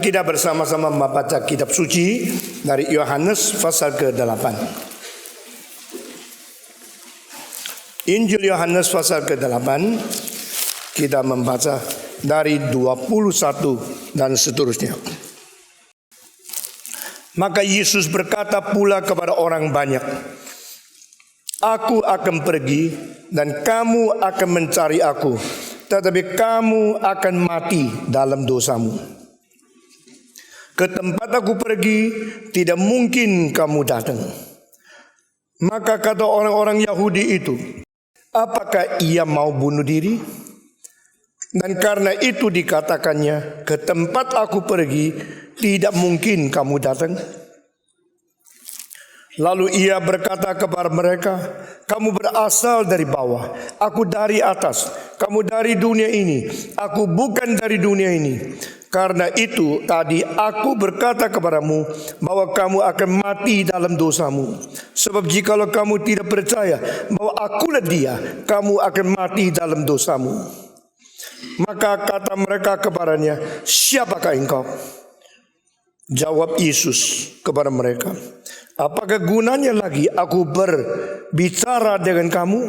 kita bersama-sama membaca kitab suci dari Yohanes pasal ke-8. Injil Yohanes pasal ke-8 kita membaca dari 21 dan seterusnya. Maka Yesus berkata pula kepada orang banyak, "Aku akan pergi dan kamu akan mencari aku, tetapi kamu akan mati dalam dosamu. Ke tempat aku pergi, tidak mungkin kamu datang." Maka kata orang-orang Yahudi itu, "Apakah ia mau bunuh diri?" Dan karena itu dikatakannya, "Ke tempat aku pergi, tidak mungkin kamu datang." Lalu ia berkata kepada mereka, "Kamu berasal dari bawah, aku dari atas. Kamu dari dunia ini, aku bukan dari dunia ini. Karena itu tadi aku berkata kepadamu bahwa kamu akan mati dalam dosamu. Sebab jikalau kamu tidak percaya bahwa akulah dia, kamu akan mati dalam dosamu." Maka kata mereka kepadanya, "Siapakah engkau?" Jawab Yesus kepada mereka, "Apakah gunanya lagi aku berbicara dengan kamu?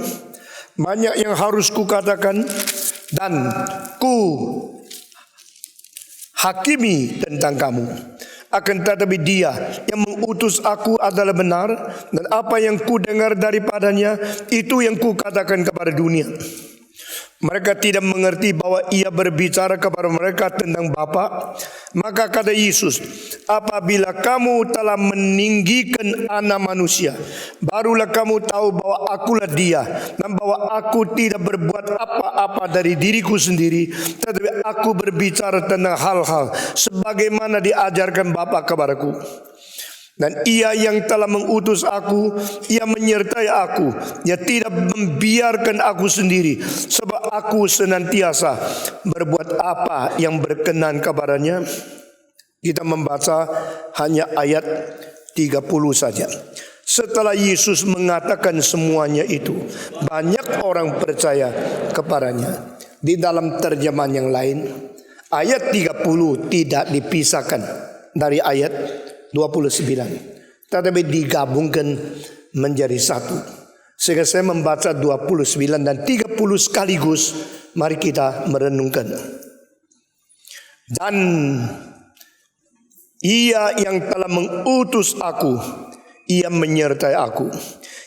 Banyak yang harus kukatakan dan ku hakimi tentang kamu. Akan tetapi dia yang mengutus aku adalah benar, dan apa yang ku dengar daripadanya itu yang ku katakan kepada dunia." Mereka tidak mengerti bahwa ia berbicara kepada mereka tentang Bapa. Maka kata Yesus, "Apabila kamu telah meninggikan Anak Manusia, barulah kamu tahu bahwa akulah dia, dan bahwa aku tidak berbuat apa-apa dari diriku sendiri, tetapi aku berbicara tentang hal-hal sebagaimana diajarkan Bapa kepadaku. Dan ia yang telah mengutus aku, ia menyertai aku. Ia tidak membiarkan aku sendiri, sebab aku senantiasa berbuat apa yang berkenan kepadanya." Kita membaca hanya ayat 30 saja. Setelah Yesus mengatakan semuanya itu, banyak orang percaya kepadanya. Di dalam terjemahan yang lain, ayat 30 tidak dipisahkan dari ayat 29, tetapi digabungkan menjadi satu. Sehingga saya membaca 29 dan 30 sekaligus. Mari kita merenungkan. "Dan ia yang telah mengutus aku, ia menyertai aku.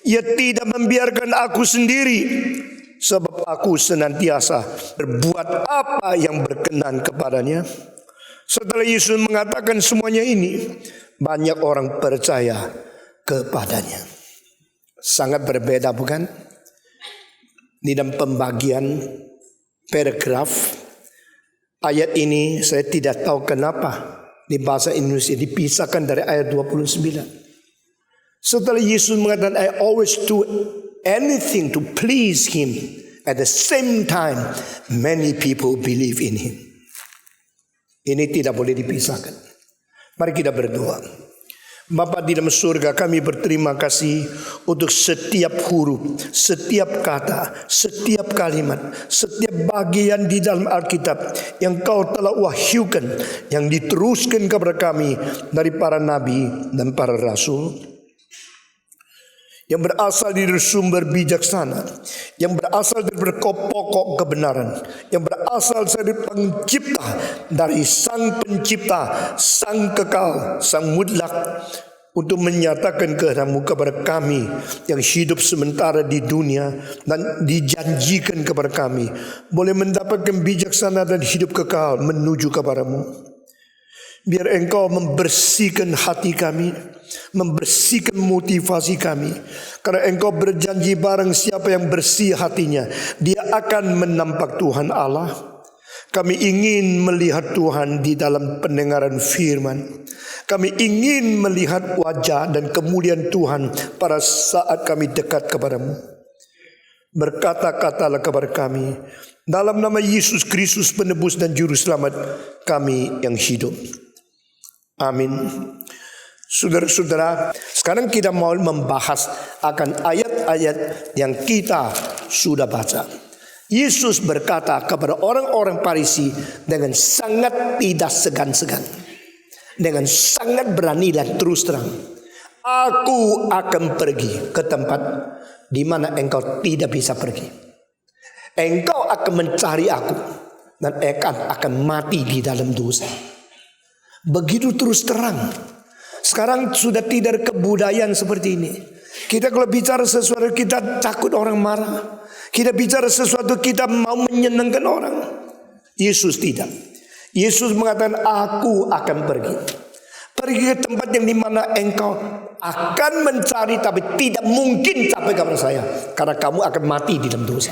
Ia tidak membiarkan aku sendiri, sebab aku senantiasa berbuat apa yang berkenan kepadanya." Setelah Yesus mengatakan semuanya ini, banyak orang percaya kepadanya. Sangat berbeda, bukan? Di dalam pembagian paragraf ayat ini, saya tidak tahu kenapa di bahasa Indonesia dipisahkan dari ayat 29. Setelah Yesus mengatakan, "I always do anything to please him." At the same time, many people believe in him. Ini tidak boleh dipisahkan. Mari kita berdoa. Bapa di dalam surga, kami berterima kasih untuk setiap huruf, setiap kata, setiap kalimat, setiap bagian di dalam Alkitab yang Kau telah wahyukan, yang diteruskan kepada kami dari para nabi dan para rasul, yang berasal dari sumber bijaksana, yang berasal dari pokok kebenaran, yang berasal dari pencipta, dari sang pencipta, sang kekal, sang mutlak, untuk menyatakan kehendak-Mu kepada kami yang hidup sementara di dunia, dan dijanjikan kepada kami boleh mendapatkan bijaksana dan hidup kekal menuju kepada-Mu. Biar Engkau membersihkan hati kami, membersihkan motivasi kami. Karena Engkau berjanji barang siapa yang bersih hatinya, dia akan menampak Tuhan Allah. Kami ingin melihat Tuhan di dalam pendengaran firman. Kami ingin melihat wajah dan kemuliaan Tuhan pada saat kami dekat kepada-Mu. Berkata-katalah kepada kami, dalam nama Yesus Kristus penebus dan juru selamat kami yang hidup. Amin. Saudara-saudara, sekarang kita mau membahas akan ayat-ayat yang kita sudah baca. Yesus berkata kepada orang-orang Farisi dengan sangat tidak segan-segan, dengan sangat berani dan terus terang, aku akan pergi ke tempat di mana engkau tidak bisa pergi. Engkau akan mencari aku dan akan mati di dalam dosa. Begitu terus terang. Sekarang sudah tidak kebudayaan seperti ini. Kita kalau bicara sesuatu kita takut orang marah. Kita bicara sesuatu kita mau menyenangkan orang. Yesus tidak. Yesus mengatakan aku akan pergi. Pergi ke tempat yang dimana engkau akan mencari tapi tidak mungkin sampai kepada saya. Karena kamu akan mati di dalam dosa.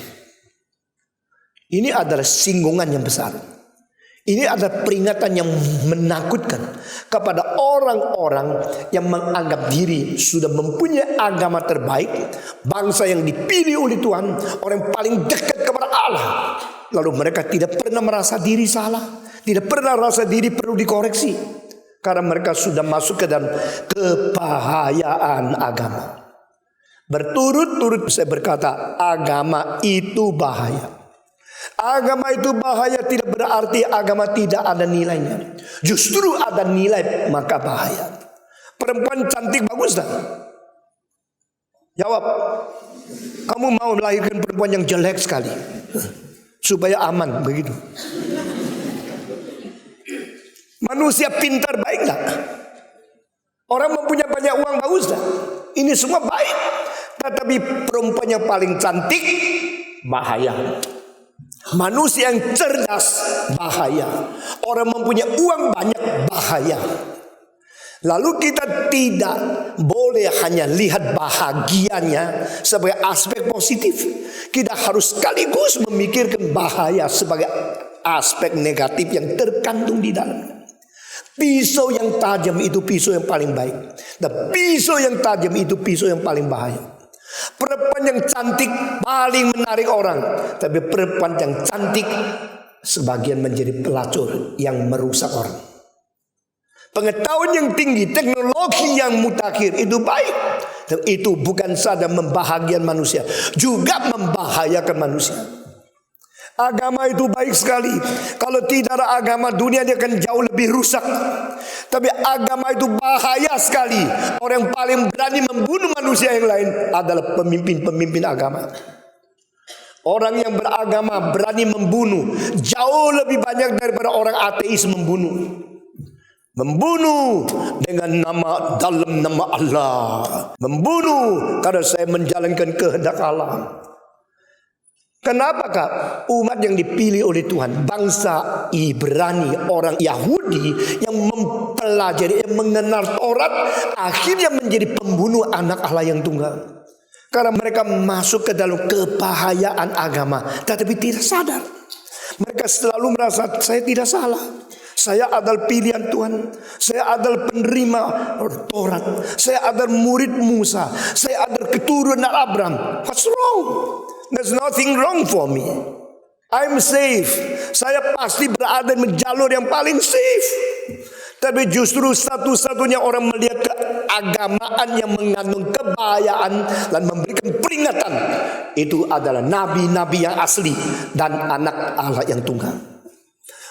Ini adalah singgungan yang besar. Ini adalah peringatan yang menakutkan kepada orang-orang yang menganggap diri sudah mempunyai agama terbaik, bangsa yang dipilih oleh Tuhan, orang yang paling dekat kepada Allah. Lalu mereka tidak pernah merasa diri salah, tidak pernah merasa diri perlu dikoreksi, karena mereka sudah masuk ke dalam kebahayaan agama. Berturut-turut saya berkata, agama itu bahaya. Agama itu bahaya tidak berarti agama tidak ada nilainya. Justru ada nilai maka bahaya. Perempuan cantik bagus tak? Jawab. Kamu mau melahirkan perempuan yang jelek sekali supaya aman begitu. Manusia pintar baik tak? Orang mempunyai banyak uang bagus tak? Ini semua baik. Tetapi perempuan yang paling cantik bahaya. Manusia yang cerdas bahaya. Orang mempunyai uang banyak bahaya. Lalu kita tidak boleh hanya lihat bahagianya sebagai aspek positif. Kita harus sekaligus memikirkan bahaya sebagai aspek negatif yang terkandung di dalamnya. Pisau yang tajam itu pisau yang paling baik, dan pisau yang tajam itu pisau yang paling bahaya. Perempuan yang cantik paling menarik orang, tapi perempuan yang cantik sebagian menjadi pelacur yang merusak orang. Pengetahuan yang tinggi, teknologi yang mutakhir itu baik, dan itu bukan saja membahagiakan manusia, juga membahayakan manusia. Agama itu baik sekali. Kalau tidak ada agama, dunia dia akan jauh lebih rusak. Tapi agama itu bahaya sekali. Orang yang paling berani membunuh manusia yang lain adalah pemimpin-pemimpin agama. Orang yang beragama berani membunuh jauh lebih banyak daripada orang ateis membunuh. Membunuh dengan dalam nama Allah. Membunuh karena saya menjalankan kehendak Allah. Kenapakah umat yang dipilih oleh Tuhan, bangsa Ibrani, orang Yahudi yang mempelajari, yang mengenal Taurat, akhirnya menjadi pembunuh anak Allah yang tunggal? Karena mereka masuk ke dalam kebahayaan agama, tetapi tidak sadar. Mereka selalu merasa saya tidak salah. Saya adalah pilihan Tuhan. Saya adalah penerima Taurat. Saya adalah murid Musa. Saya adalah keturunan Abraham. What's wrong? There's nothing wrong for me. I'm safe. Saya pasti berada di jalur yang paling safe. Tapi justru satu-satunya orang melihat keagamaan yang mengandung kebahayaan dan memberikan peringatan, itu adalah nabi-nabi yang asli dan anak Allah yang tunggal.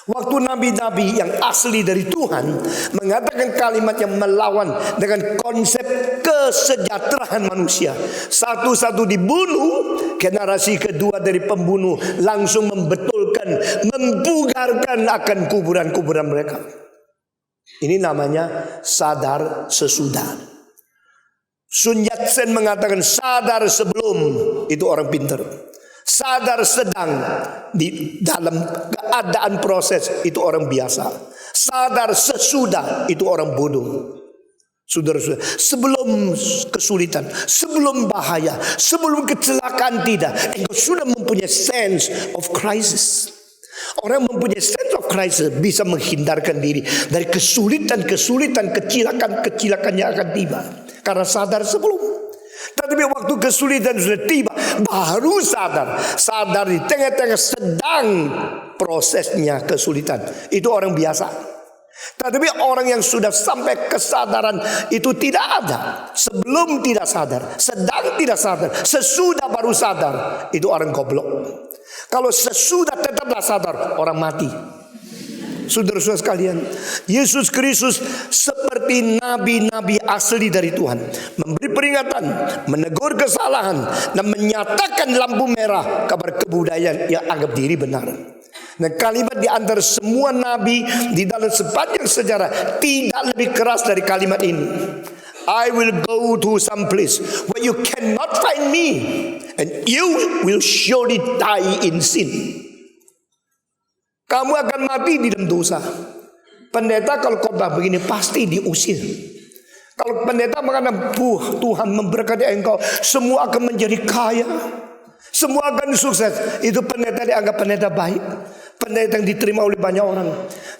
Waktu nabi-nabi yang asli dari Tuhan mengatakan kalimat yang melawan dengan konsep kesejahteraan manusia, satu-satu dibunuh, generasi kedua dari pembunuh langsung membetulkan, membugarkan akan kuburan-kuburan mereka. Ini namanya sadar sesudah. Sun Yat-sen mengatakan sadar sebelum itu orang pintar. Sadar sedang di dalam keadaan proses itu orang biasa. Sadar sesudah itu orang bodoh. Saudara-saudara, sebelum kesulitan, sebelum bahaya, sebelum kecelakaan tidak, engkau sudah mempunyai sense of crisis. Orang yang mempunyai sense of crisis bisa menghindarkan diri dari kesulitan-kesulitan, kecelakaan-kecelakaan yang akan tiba, karena sadar sebelum. Tetapi waktu kesulitan sudah tiba, baru sadar di tengah-tengah sedang prosesnya kesulitan. Itu orang biasa. Tetapi orang yang sudah sampai kesadaran itu tidak ada. Sebelum tidak sadar, sedang tidak sadar, sesudah baru sadar, itu orang goblok. Kalau sesudah tetaplah sadar, orang mati. Saudara-saudara sekalian, Yesus Kristus seperti nabi-nabi asli dari Tuhan, memberi peringatan, menegur kesalahan, dan menyatakan lampu merah kabar kebudayaan yang anggap diri benar. Nah, kalimat di antara semua nabi di dalam sepanjang sejarah tidak lebih keras dari kalimat ini. I will go to some place where you cannot find me, and you will surely die in sin. Kamu akan mati di dalam dosa. Pendeta kalau khotbah begini pasti diusir. Kalau pendeta mengatakan, Tuhan memberkati engkau, semua akan menjadi kaya, semua akan sukses, itu pendeta dianggap pendeta baik, pendeta yang diterima oleh banyak orang.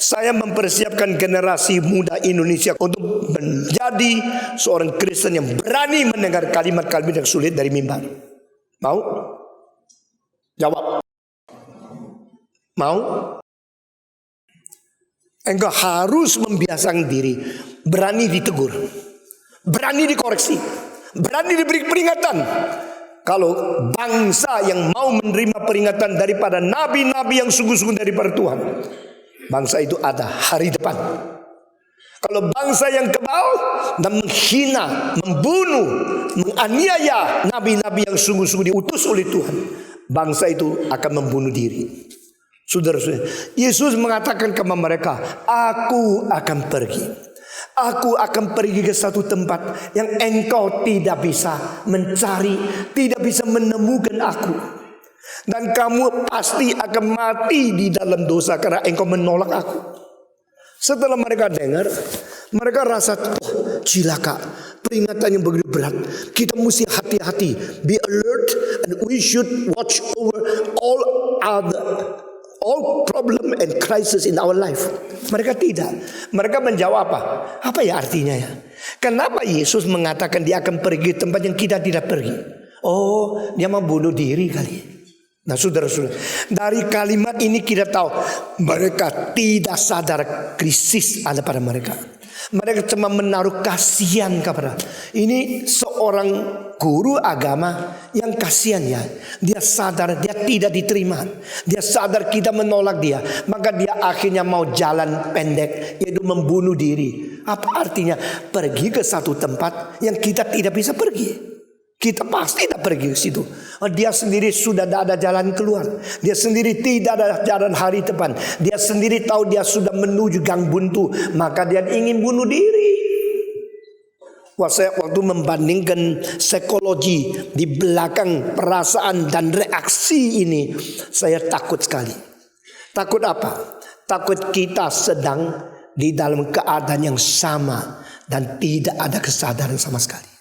Saya mempersiapkan generasi muda Indonesia untuk menjadi seorang Kristen yang berani mendengar kalimat-kalimat yang sulit dari mimbar. Mau? Jawab. Mau? Engkau harus membiasakan diri berani ditegur, berani dikoreksi, berani diberi peringatan. Kalau bangsa yang mau menerima peringatan daripada nabi-nabi yang sungguh-sungguh daripada Tuhan, bangsa itu ada hari depan. Kalau bangsa yang kebal dan menghina, membunuh, menganiaya nabi-nabi yang sungguh-sungguh diutus oleh Tuhan, bangsa itu akan membunuh diri. Saudara-saudara, Yesus mengatakan kepada mereka, aku akan pergi. Aku akan pergi ke satu tempat yang engkau tidak bisa mencari, tidak bisa menemukan aku. Dan kamu pasti akan mati di dalam dosa karena engkau menolak aku. Setelah mereka dengar, mereka rasa, oh cilaka, peringatan yang begitu berat. Kita mesti hati-hati, be alert, and we should watch over all problem and crisis in our life. Mereka tidak. Mereka menjawab apa? Apa ya artinya ya? Kenapa Yesus mengatakan dia akan pergi ke tempat yang kita tidak pergi? Oh, dia mau bunuh diri kali. Nah, saudara-saudara, dari kalimat ini kita tahu mereka tidak sadar krisis ada pada mereka. Mereka cuma menaruh kasihan kepada. Ini seorang guru agama yang kasihan ya. Dia sadar dia tidak diterima. Dia sadar kita menolak dia. Maka dia akhirnya mau jalan pendek, yaitu membunuh diri. Apa artinya? Pergi ke satu tempat yang kita tidak bisa pergi. Kita pasti tidak pergi ke situ. Dia sendiri sudah tidak ada jalan keluar. Dia sendiri tidak ada jalan hari depan. Dia sendiri tahu dia sudah menuju gang buntu. Maka dia ingin bunuh diri. Waktu membandingkan psikologi di belakang perasaan dan reaksi ini, saya takut sekali. Takut apa? Takut kita sedang di dalam keadaan yang sama dan tidak ada kesadaran sama sekali.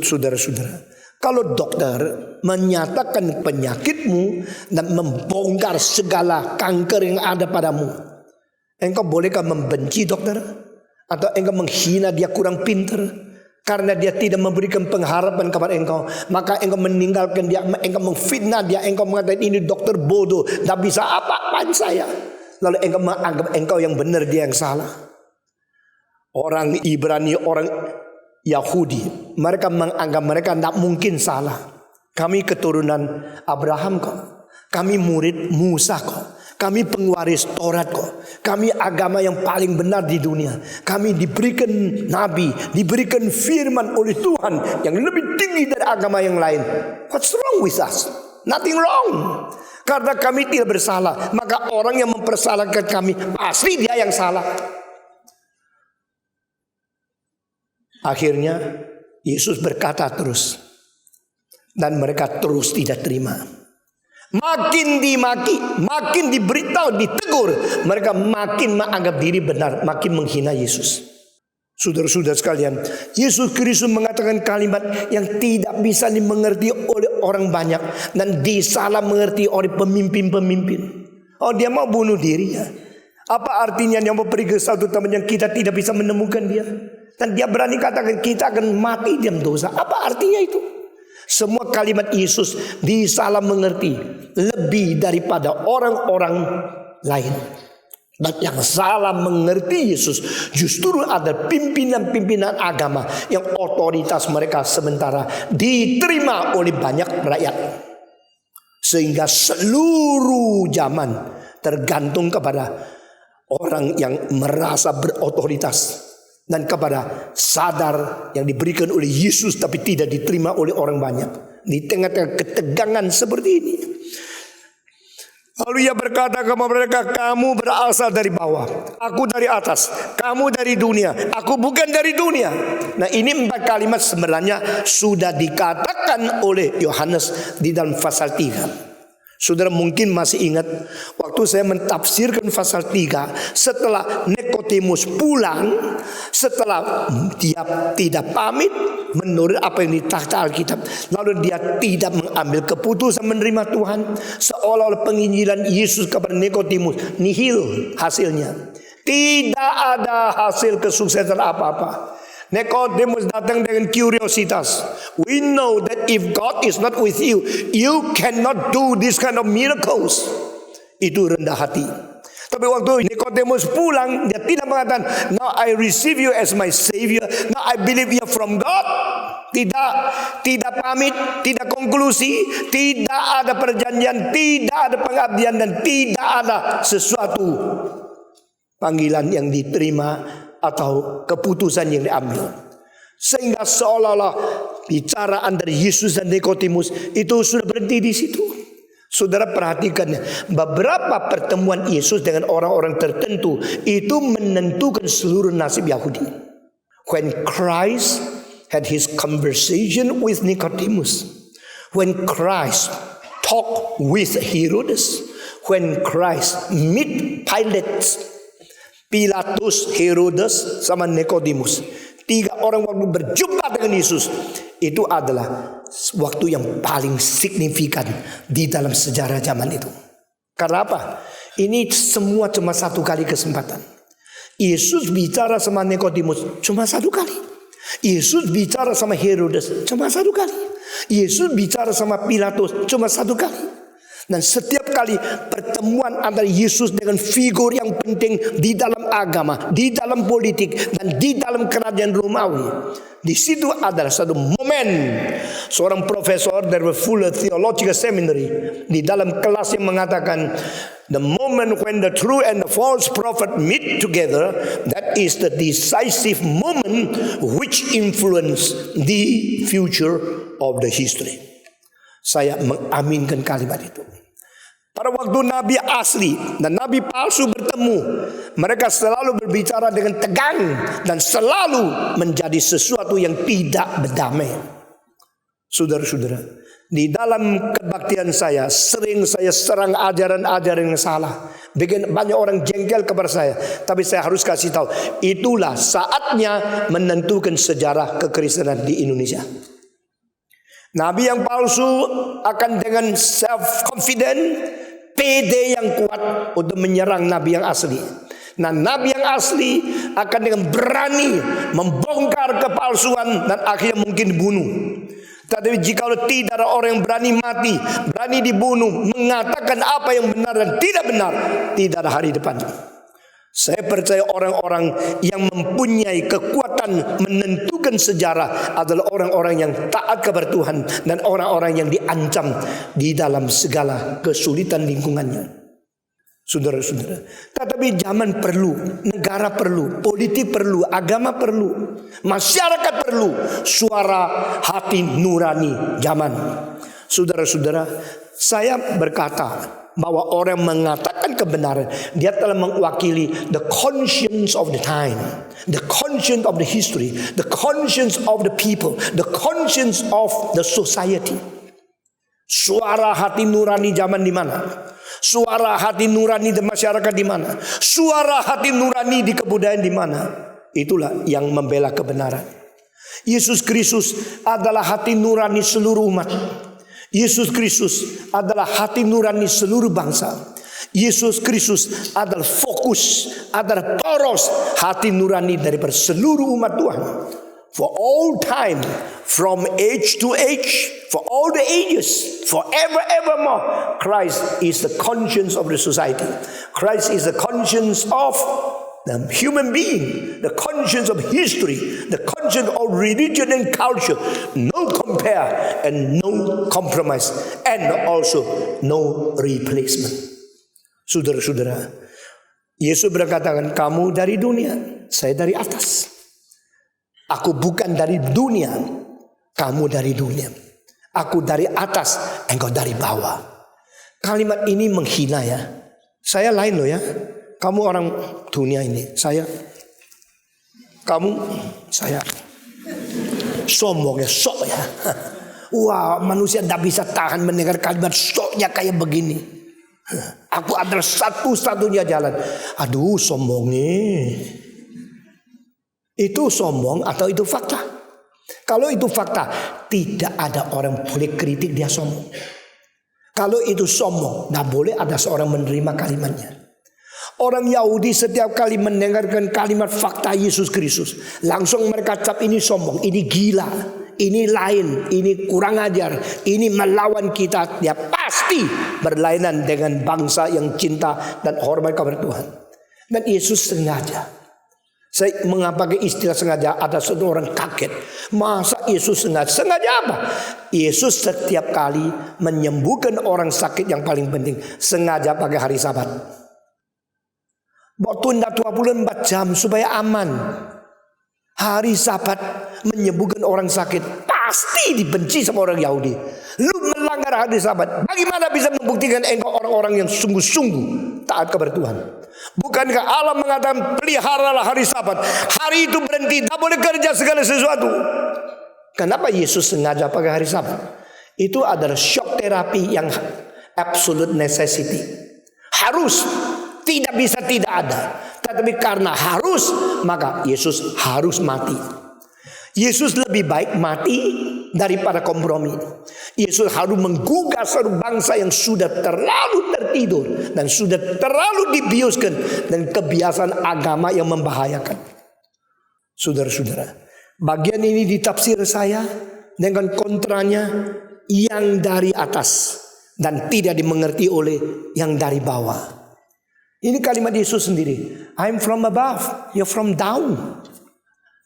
Saudara-saudara, kalau dokter menyatakan penyakitmu dan membongkar segala kanker yang ada padamu, engkau bolehkah membenci dokter? Atau engkau menghina dia kurang pintar karena dia tidak memberikan pengharapan kepada engkau, maka engkau meninggalkan dia, engkau memfitnah dia, engkau mengatakan ini dokter bodoh, tidak bisa apa-apaan saya. Lalu engkau menganggap engkau yang benar, dia yang salah. Orang Ibrani, orang Yahudi, mereka menganggap mereka tidak mungkin salah. Kami keturunan Abraham kok, kami murid Musa kok, kami pengwaris Taurat kok, kami agama yang paling benar di dunia. Kami diberikan nabi, diberikan firman oleh Tuhan yang lebih tinggi dari agama yang lain. What's wrong with us? Nothing wrong. Karena kami tidak bersalah, maka orang yang mempersalahkan kami pasti dia yang salah. Akhirnya Yesus berkata terus, dan mereka terus tidak terima. Makin dimaki, makin diberitahu, ditegur, mereka makin menganggap diri benar, makin menghina Yesus. Saudara-saudara sekalian, Yesus Kristus mengatakan kalimat yang tidak bisa dimengerti oleh orang banyak dan disalah mengerti oleh pemimpin-pemimpin. Oh, dia mau bunuh diri ya. Apa artinya dia mau pergi ke satu tempat yang kita tidak bisa menemukan dia? Dan dia berani katakan kita akan mati dalam dosa. Apa artinya itu? Semua kalimat Yesus disalah mengerti lebih daripada orang-orang lain. Dan yang salah mengerti Yesus justru ada pimpinan-pimpinan agama yang otoritas mereka sementara diterima oleh banyak rakyat. Sehingga seluruh zaman tergantung kepada orang yang merasa berotoritas dan kepada sadar yang diberikan oleh Yesus tapi tidak diterima oleh orang banyak di tengah-tengah ketegangan seperti ini. Lalu ia berkata kepada mereka, kamu berasal dari bawah, aku dari atas, kamu dari dunia, aku bukan dari dunia. Nah, ini 4 kalimat sebenarnya sudah dikatakan oleh Yohanes di dalam pasal 3. Saudara mungkin masih ingat waktu saya mentafsirkan pasal 3, setelah Nikodemus pulang, setelah dia tidak pamit menurut apa yang ditakhta Alkitab, lalu dia tidak mengambil keputusan menerima Tuhan, seolah-olah penginjilan Yesus kepada Nikodemus nihil hasilnya. Tidak ada hasil kesuksesan apa-apa. Nikodemus datang dengan kuriositas. We know that if God is not with you, you cannot do this kind of miracles. Itu rendah hati. Tapi waktu Nikodemus pulang, dia tidak mengatakan, now I receive you as my savior, now I believe you from God. Tidak pamit, tidak konklusi, tidak ada perjanjian, tidak ada pengabdian, dan tidak ada sesuatu panggilan yang diterima atau keputusan yang diambil. Sehingga seolah-olah bicaraan dari Yesus dan Nikodemus itu sudah berhenti di situ. Saudara perhatikan, beberapa pertemuan Yesus dengan orang-orang tertentu itu menentukan seluruh nasib Yahudi. When Christ had his conversation with Nicodemus, when Christ talked with Herodes, when Christ meet Pilatus, Herodes, sama Nikodemus, 3 orang waktu berjumpa dengan Yesus, itu adalah waktu yang paling signifikan di dalam sejarah zaman itu. Karena apa? Ini semua cuma 1 kali kesempatan. Yesus bicara sama Nikodemus cuma 1 kali. Yesus bicara sama Herodes cuma 1 kali. Yesus bicara sama Pilatus cuma 1 kali. Dan setiap kali pertemuan antara Yesus dengan figur yang penting di dalam agama, di dalam politik, dan di dalam kerajaan Romawi, di situ adalah satu momen. Seorang profesor dari Fuller Theological Seminary di dalam kelas yang mengatakan, the moment when the true and the false prophet meet together, that is the decisive moment which influence the future of the history. Saya mengaminkan kalimat itu. Pada waktu nabi asli dan nabi palsu bertemu, mereka selalu berbicara dengan tegang dan selalu menjadi sesuatu yang tidak berdamai. Saudara-saudara, di dalam kebaktian saya, sering saya serang ajaran-ajaran yang salah, bikin banyak orang jengkel kepada saya. Tapi saya harus kasih tahu, itulah saatnya menentukan sejarah kekristenan di Indonesia. Nabi yang palsu akan dengan self-confident, pede yang kuat untuk menyerang nabi yang asli. Nah, nabi yang asli akan dengan berani membongkar kepalsuan dan akhirnya mungkin dibunuh. Tapi jika tidak ada orang yang berani mati, berani dibunuh, mengatakan apa yang benar dan tidak benar, tidak ada hari depan. Saya percaya orang-orang yang mempunyai kekuatan menentukan sejarah adalah orang-orang yang taat kepada Tuhan dan orang-orang yang diancam di dalam segala kesulitan lingkungannya. Saudara-saudara, tetapi zaman perlu, negara perlu, politik perlu, agama perlu, masyarakat perlu suara hati nurani zaman. Saudara-saudara, saya berkata bahwa orang mengatakan kebenaran, dia telah mewakili the conscience of the time, the conscience of the history, the conscience of the people, the conscience of the society. Suara hati nurani zaman di mana? Suara hati nurani di masyarakat di mana? Suara hati nurani di kebudayaan di mana? Itulah yang membela kebenaran. Yesus Kristus adalah hati nurani seluruh umat. Yesus Kristus adalah hati nurani seluruh bangsa. Yesus Kristus adalah fokus, adalah toros hati nurani daripada seluruh umat Tuhan. For all time, from age to age, for all the ages, forever evermore, Christ is the conscience of the society. Christ is the conscience of the human being, the conscience of history, the conscience of religion and culture. No compare and no compromise, and also no replacement. Saudara-saudara, Yesus berkatakan, kamu dari dunia, saya dari atas. Aku bukan dari dunia, kamu dari dunia. Aku dari atas, engkau dari bawah. Kalimat ini menghina ya. Saya lain loh ya. Kamu orang dunia ini, kamu, saya. Sombong ya, sok ya. Wah, manusia tidak bisa tahan mendengar kalimat soknya kayak begini. Aku adalah satu-satunya jalan. Aduh, sombong nih. Itu sombong atau itu fakta? Kalau itu fakta, tidak ada orang boleh kritik dia sombong. Kalau itu sombong, tidak boleh ada seorang menerima kalimatnya. Orang Yahudi setiap kali mendengarkan kalimat fakta Yesus Kristus, langsung mereka cap ini sombong, ini gila, ini lain, ini kurang ajar, ini melawan kita. Dia pasti berlainan dengan bangsa yang cinta dan hormat kepada Tuhan. Dan Yesus sengaja, saya mengapa istilah sengaja, ada satu orang kaget. Masa Yesus sengaja apa? Yesus setiap kali menyembuhkan orang sakit yang paling penting, sengaja pakai hari Sabat. Tunda 24 jam supaya aman. Hari Sabat menyembuhkan orang sakit pasti dibenci sama orang Yahudi. Lu melanggar hari Sabat, bagaimana bisa membuktikan engkau orang-orang yang sungguh-sungguh taat kepada Tuhan? Bukankah Allah mengatakan peliharalah hari Sabat, hari itu berhenti, tak boleh kerja segala sesuatu. Kenapa Yesus sengaja pakai hari Sabat? Itu adalah shock terapi yang absolute necessity. Harus, tidak bisa tidak ada. Tetapi karena harus, maka Yesus harus mati. Yesus lebih baik mati daripada kompromi. Yesus harus menggugah seluruh bangsa yang sudah terlalu tertidur dan sudah terlalu dibiuskan dan kebiasaan agama yang membahayakan. Saudara-saudara, bagian ini ditafsir saya dengan kontranya yang dari atas dan tidak dimengerti oleh yang dari bawah. Ini kalimat Yesus sendiri. I'm from above, you're from down.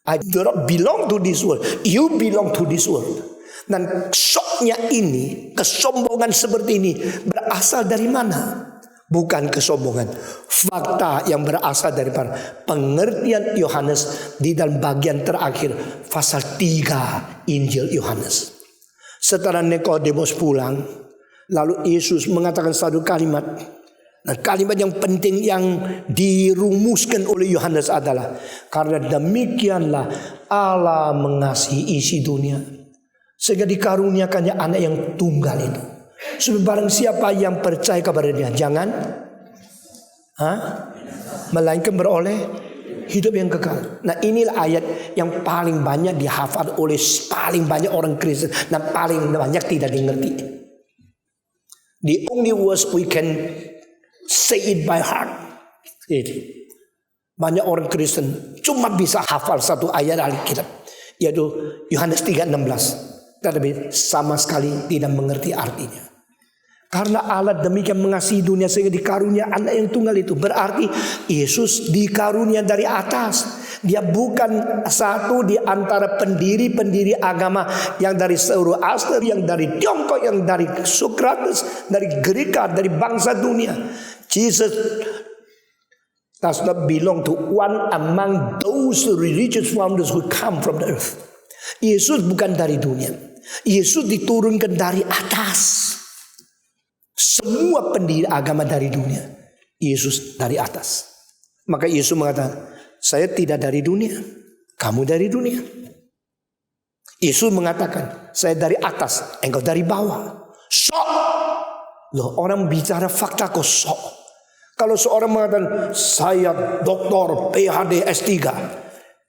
I do not belong to this world, you belong to this world. Dan syoknya ini, kesombongan seperti ini berasal dari mana? Bukan kesombongan, fakta yang berasal dari pengertian Yohanes di dalam bagian terakhir pasal 3 Injil Yohanes. Setelah Nikodemus pulang, lalu Yesus mengatakan satu kalimat. Nah, kalimat yang penting yang dirumuskan oleh Yohanes adalah, karena demikianlah Allah mengasihi isi dunia sehingga dikaruniakannya anak yang tunggal itu, supaya barang siapa yang percaya kepada dia jangan melainkan beroleh hidup yang kekal. Nah, inilah ayat yang paling banyak dihafal oleh paling banyak orang Kristen dan paling banyak tidak dimengerti. The only words we can say it by heart. Banyak orang Kristen cuma bisa hafal satu ayat Alkitab, yaitu Yohanes 3:16, tetapi sama sekali tidak mengerti artinya. Karena Allah demikian mengasihi dunia sehingga dikarunia anak yang tunggal itu, berarti Yesus dikarunia dari atas. Dia bukan satu di antara pendiri-pendiri agama yang dari seluruh Asia, yang dari Tiongkok, yang dari Socrates, dari Greka, dari bangsa dunia. Jesus does not belong to one among those religious founders who come from the earth. Yesus bukan dari dunia. Yesus diturunkan dari atas. Semua pendiri agama dari dunia, Yesus dari atas. Maka Yesus mengatakan, saya tidak dari dunia, kamu dari dunia. Yesus mengatakan, saya dari atas, engkau dari bawah. Sok. Loh, orang bicara fakta kok sok. Kalau seorang mengatakan, saya doktor, PhD, S3,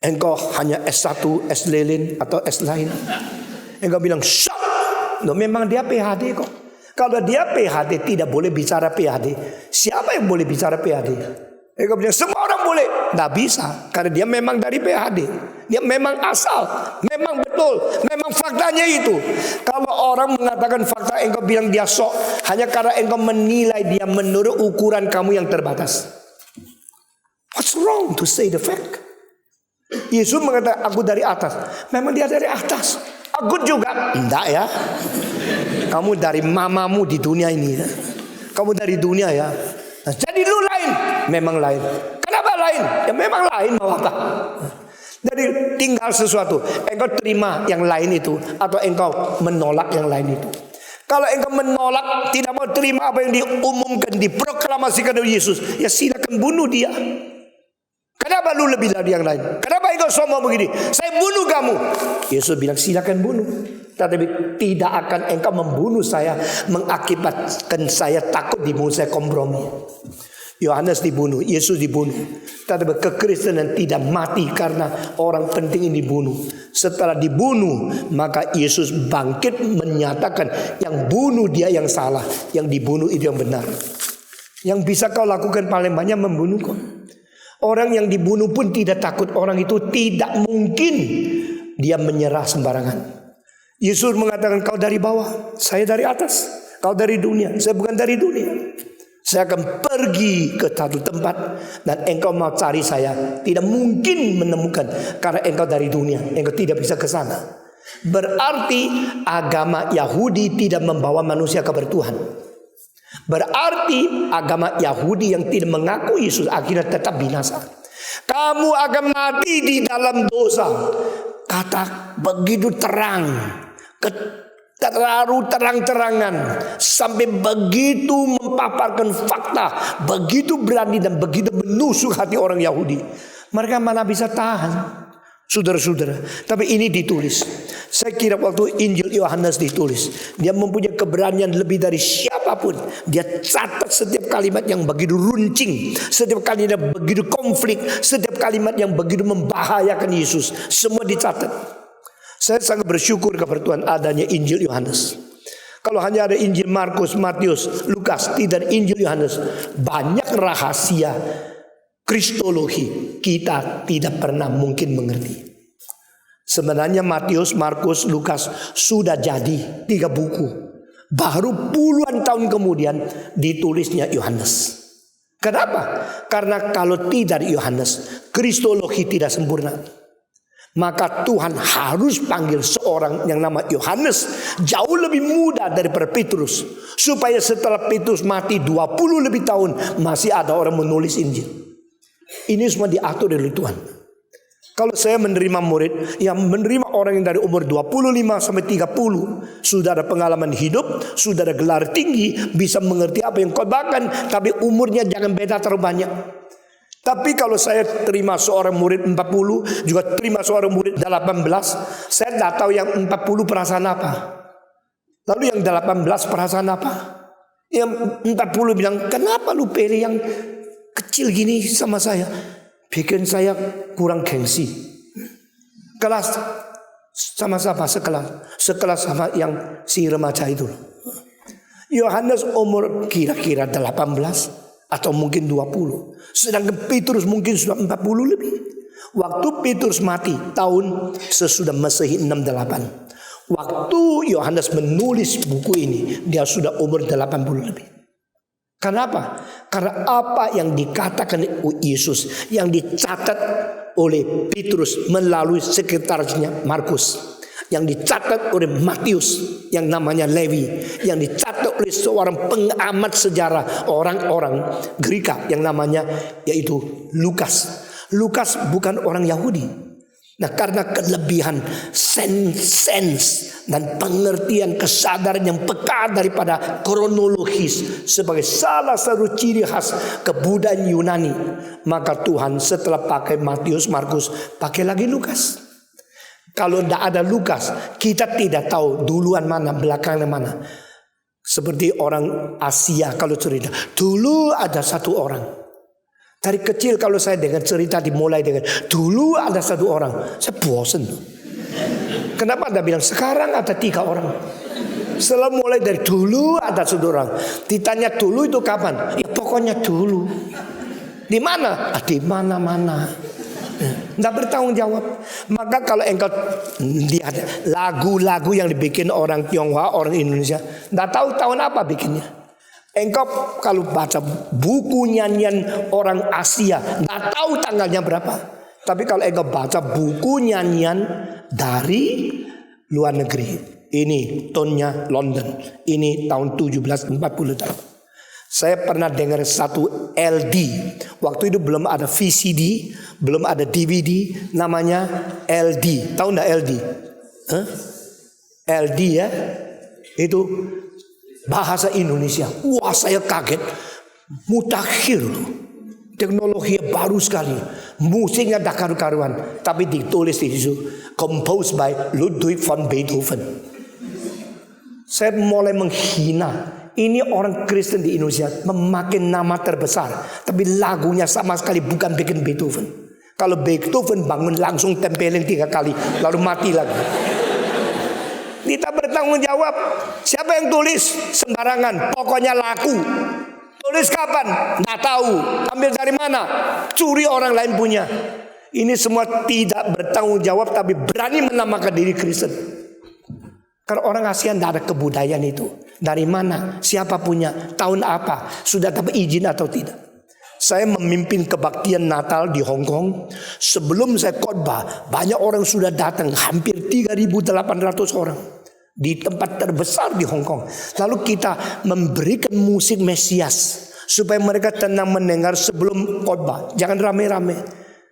engkau hanya S1, S lilin atau S lain, engkau bilang sok. Loh, memang dia PhD kok. Kalau dia PhD tidak boleh bicara PhD, siapa yang boleh bicara PhD? Mereka bilang semua orang boleh. Tidak bisa, karena dia memang dari PhD. Dia memang asal, memang betul, memang faktanya itu. Kalau orang mengatakan fakta, engkau bilang dia sok, hanya karena engkau menilai dia menurut ukuran kamu yang terbatas. What's wrong to say the fact? Yesus mengatakan aku dari atas. Memang dia dari atas. Aku juga enggak ya. Kamu dari mamamu di dunia ini ya. Kamu dari dunia ya. Nah, jadi lu lain. memang lain. Kenapa lain? Ya memang lain, mau apa? Jadi tinggal sesuatu, engkau terima yang lain itu atau engkau menolak yang lain itu. Kalau engkau menolak, tidak mau terima apa yang diumumkan, diproklamasikan oleh Yesus, ya silakan bunuh dia. Kenapa lu lebih dari yang lain? Kenapa engkau sombong begini? Saya bunuh kamu. Yesus bilang silakan bunuh. Tetapi tidak akan engkau membunuh saya, mengakibatkan saya takut dibunuh, saya kompromi. Yohanes dibunuh, Yesus dibunuh. Tetapi kekristenan tidak mati karena orang penting ini dibunuh. Setelah dibunuh, maka Yesus bangkit menyatakan yang bunuh dia yang salah, yang dibunuh itu yang benar. Yang bisa kau lakukan paling banyak membunuh kau. Orang yang dibunuh pun tidak takut. Orang itu tidak mungkin dia menyerah sembarangan. Yesus mengatakan kau dari bawah, saya dari atas. Kau dari dunia, saya bukan dari dunia. Saya akan pergi ke satu tempat dan engkau mau cari saya, tidak mungkin menemukan karena engkau dari dunia, engkau tidak bisa ke sana. Berarti agama Yahudi tidak membawa manusia kepada Tuhan. Berarti agama Yahudi yang tidak mengaku Yesus akhirnya tetap binasa. Kamu akan mati di dalam dosa. Kata begitu terang, terlalu terang-terangan, sampai begitu mempaparkan fakta, begitu berani dan begitu menusuk hati orang Yahudi. Mereka mana bisa tahan, saudara-saudara. Tapi ini ditulis. Saya kira waktu Injil Yohanes ditulis, dia mempunyai keberanian lebih dari siapapun. Dia catat setiap kalimat yang begitu runcing, setiap kalimat yang begitu konflik, setiap kalimat yang begitu membahayakan Yesus. Semua dicatat. Saya sangat bersyukur kepada Tuhan adanya Injil Yohanes. Kalau hanya ada Injil Markus, Matius, Lukas, tidak Injil Yohanes, banyak rahasia kristologi kita tidak pernah mungkin mengerti. Sebenarnya Matius, Markus, Lukas sudah jadi 3 buku. Baru puluhan tahun kemudian ditulisnya Yohanes. Kenapa? Karena kalau tidak Yohanes, kristologi tidak sempurna. Maka Tuhan harus panggil seorang yang nama Yohanes, jauh lebih muda daripada Petrus, supaya setelah Petrus mati 20 lebih tahun masih ada orang menulis Injil. Ini semua diatur oleh Tuhan. Kalau saya menerima murid, yang menerima orang yang dari umur 25 sampai 30, sudah ada pengalaman hidup, sudah ada gelar tinggi, bisa mengerti apa yang kau bahkan, tapi umurnya jangan beda terlalu banyak. Tapi kalau saya terima seorang murid 40, juga terima seorang murid 18, saya tidak tahu yang 40 perasaan apa. Lalu yang 18 perasaan apa? Yang 40 bilang, kenapa lu pilih yang kecil gini sama saya? Bikin saya kurang gengsi. Kelas sama siapa? Sekelas sama yang si remaja itu. Yohanes umur kira-kira 18 atau mungkin 20. Sedangkan Petrus mungkin sudah 40 lebih. Waktu Petrus mati tahun sesudah Masehi 68. Waktu Yohanes menulis buku ini, dia sudah umur 80 lebih. Kenapa? Karena apa yang dikatakan Yesus, yang dicatat oleh Petrus melalui sekretarisnya Markus, yang dicatat oleh Matius yang namanya Levi, yang dicatat oleh seorang pengamat sejarah orang-orang Greka yang namanya yaitu Lukas. Lukas bukan orang Yahudi. Nah, karena kelebihan sense dan pengertian kesadaran yang peka daripada kronologis sebagai salah satu ciri khas kebudayaan Yunani, maka Tuhan setelah pakai Matius, Markus, pakai lagi Lukas. Kalau tidak ada Lukas, kita tidak tahu duluan mana, belakangan mana. Seperti orang Asia kalau cerita, dulu ada satu orang. Dari kecil kalau saya dengar cerita dimulai dengan dulu ada satu orang, saya bosan. Kenapa Anda bilang sekarang ada 3 orang? Setelah mulai dari dulu ada satu orang, ditanya dulu itu kapan? Ya pokoknya dulu. Di mana? Di mana-mana. Tidak bertanggung jawab. Maka kalau engkau lihat lagu-lagu yang dibikin orang Tionghoa, orang Indonesia, tidak tahu tahun apa bikinnya. Engkau kalau baca buku nyanyian orang Asia, nggak tahu tanggalnya berapa. Tapi kalau engkau baca buku nyanyian dari luar negeri, ini tonnya London, ini tahun 1740 tahun. Saya pernah dengar satu LD. Waktu itu belum ada VCD, belum ada DVD, namanya LD. Tahu enggak LD? LD ya. Itu bahasa Indonesia. Wah, saya kaget. Mutakhir. Teknologi baru sekali. Musiknya tak karu-karuan, tapi ditulis di situ composed by Ludwig van Beethoven. Saya mulai menghina. Ini orang Kristen di Indonesia memakai nama terbesar, tapi lagunya sama sekali bukan bikin Beethoven. Kalau Beethoven bangun langsung tempelin 3 kali, lalu mati lagi. Kita bertanggung jawab. Siapa yang tulis? Sembarangan, pokoknya laku. Tulis kapan? Nggak tahu. Ambil dari mana? Curi orang lain punya. Ini semua tidak bertanggung jawab, tapi berani menamakan diri Kristen. Karena orang ASEAN tidak ada kebudayaan itu. Dari mana? Siapa punya? Tahun apa? Sudah dapat izin atau tidak? Saya memimpin kebaktian Natal di Hong Kong. Sebelum saya khotbah, banyak orang sudah datang. Hampir 3.800 orang. Di tempat terbesar di Hong Kong. Lalu kita memberikan musik Mesias. Supaya mereka tenang mendengar sebelum khotbah. Jangan rame-rame.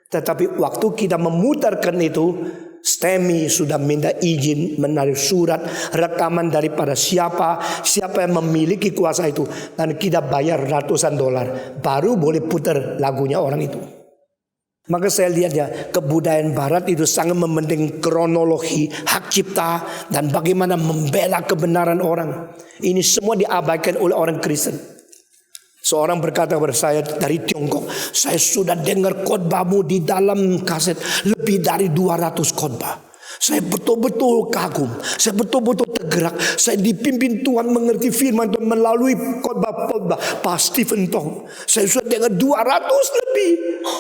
Tetapi waktu kita memutarkan itu, STEMI sudah minta izin, menarik surat rekaman daripada siapa yang memiliki kuasa itu, dan kita bayar ratusan dolar baru boleh putar lagunya orang itu. Maka saya lihat ya, kebudayaan Barat itu sangat mementing kronologi, hak cipta, dan bagaimana membela kebenaran orang. Ini semua diabaikan oleh orang Kristen. Seorang berkata kepada saya dari Tiongkok, saya sudah dengar khotbahmu di dalam kaset lebih dari 200 khotbah. Saya betul-betul kagum, saya betul-betul tergerak. Saya dipimpin Tuhan mengerti firman Tuhan melalui khotbah Pak Stephen Tong. Saya sudah dengar 200 lebih.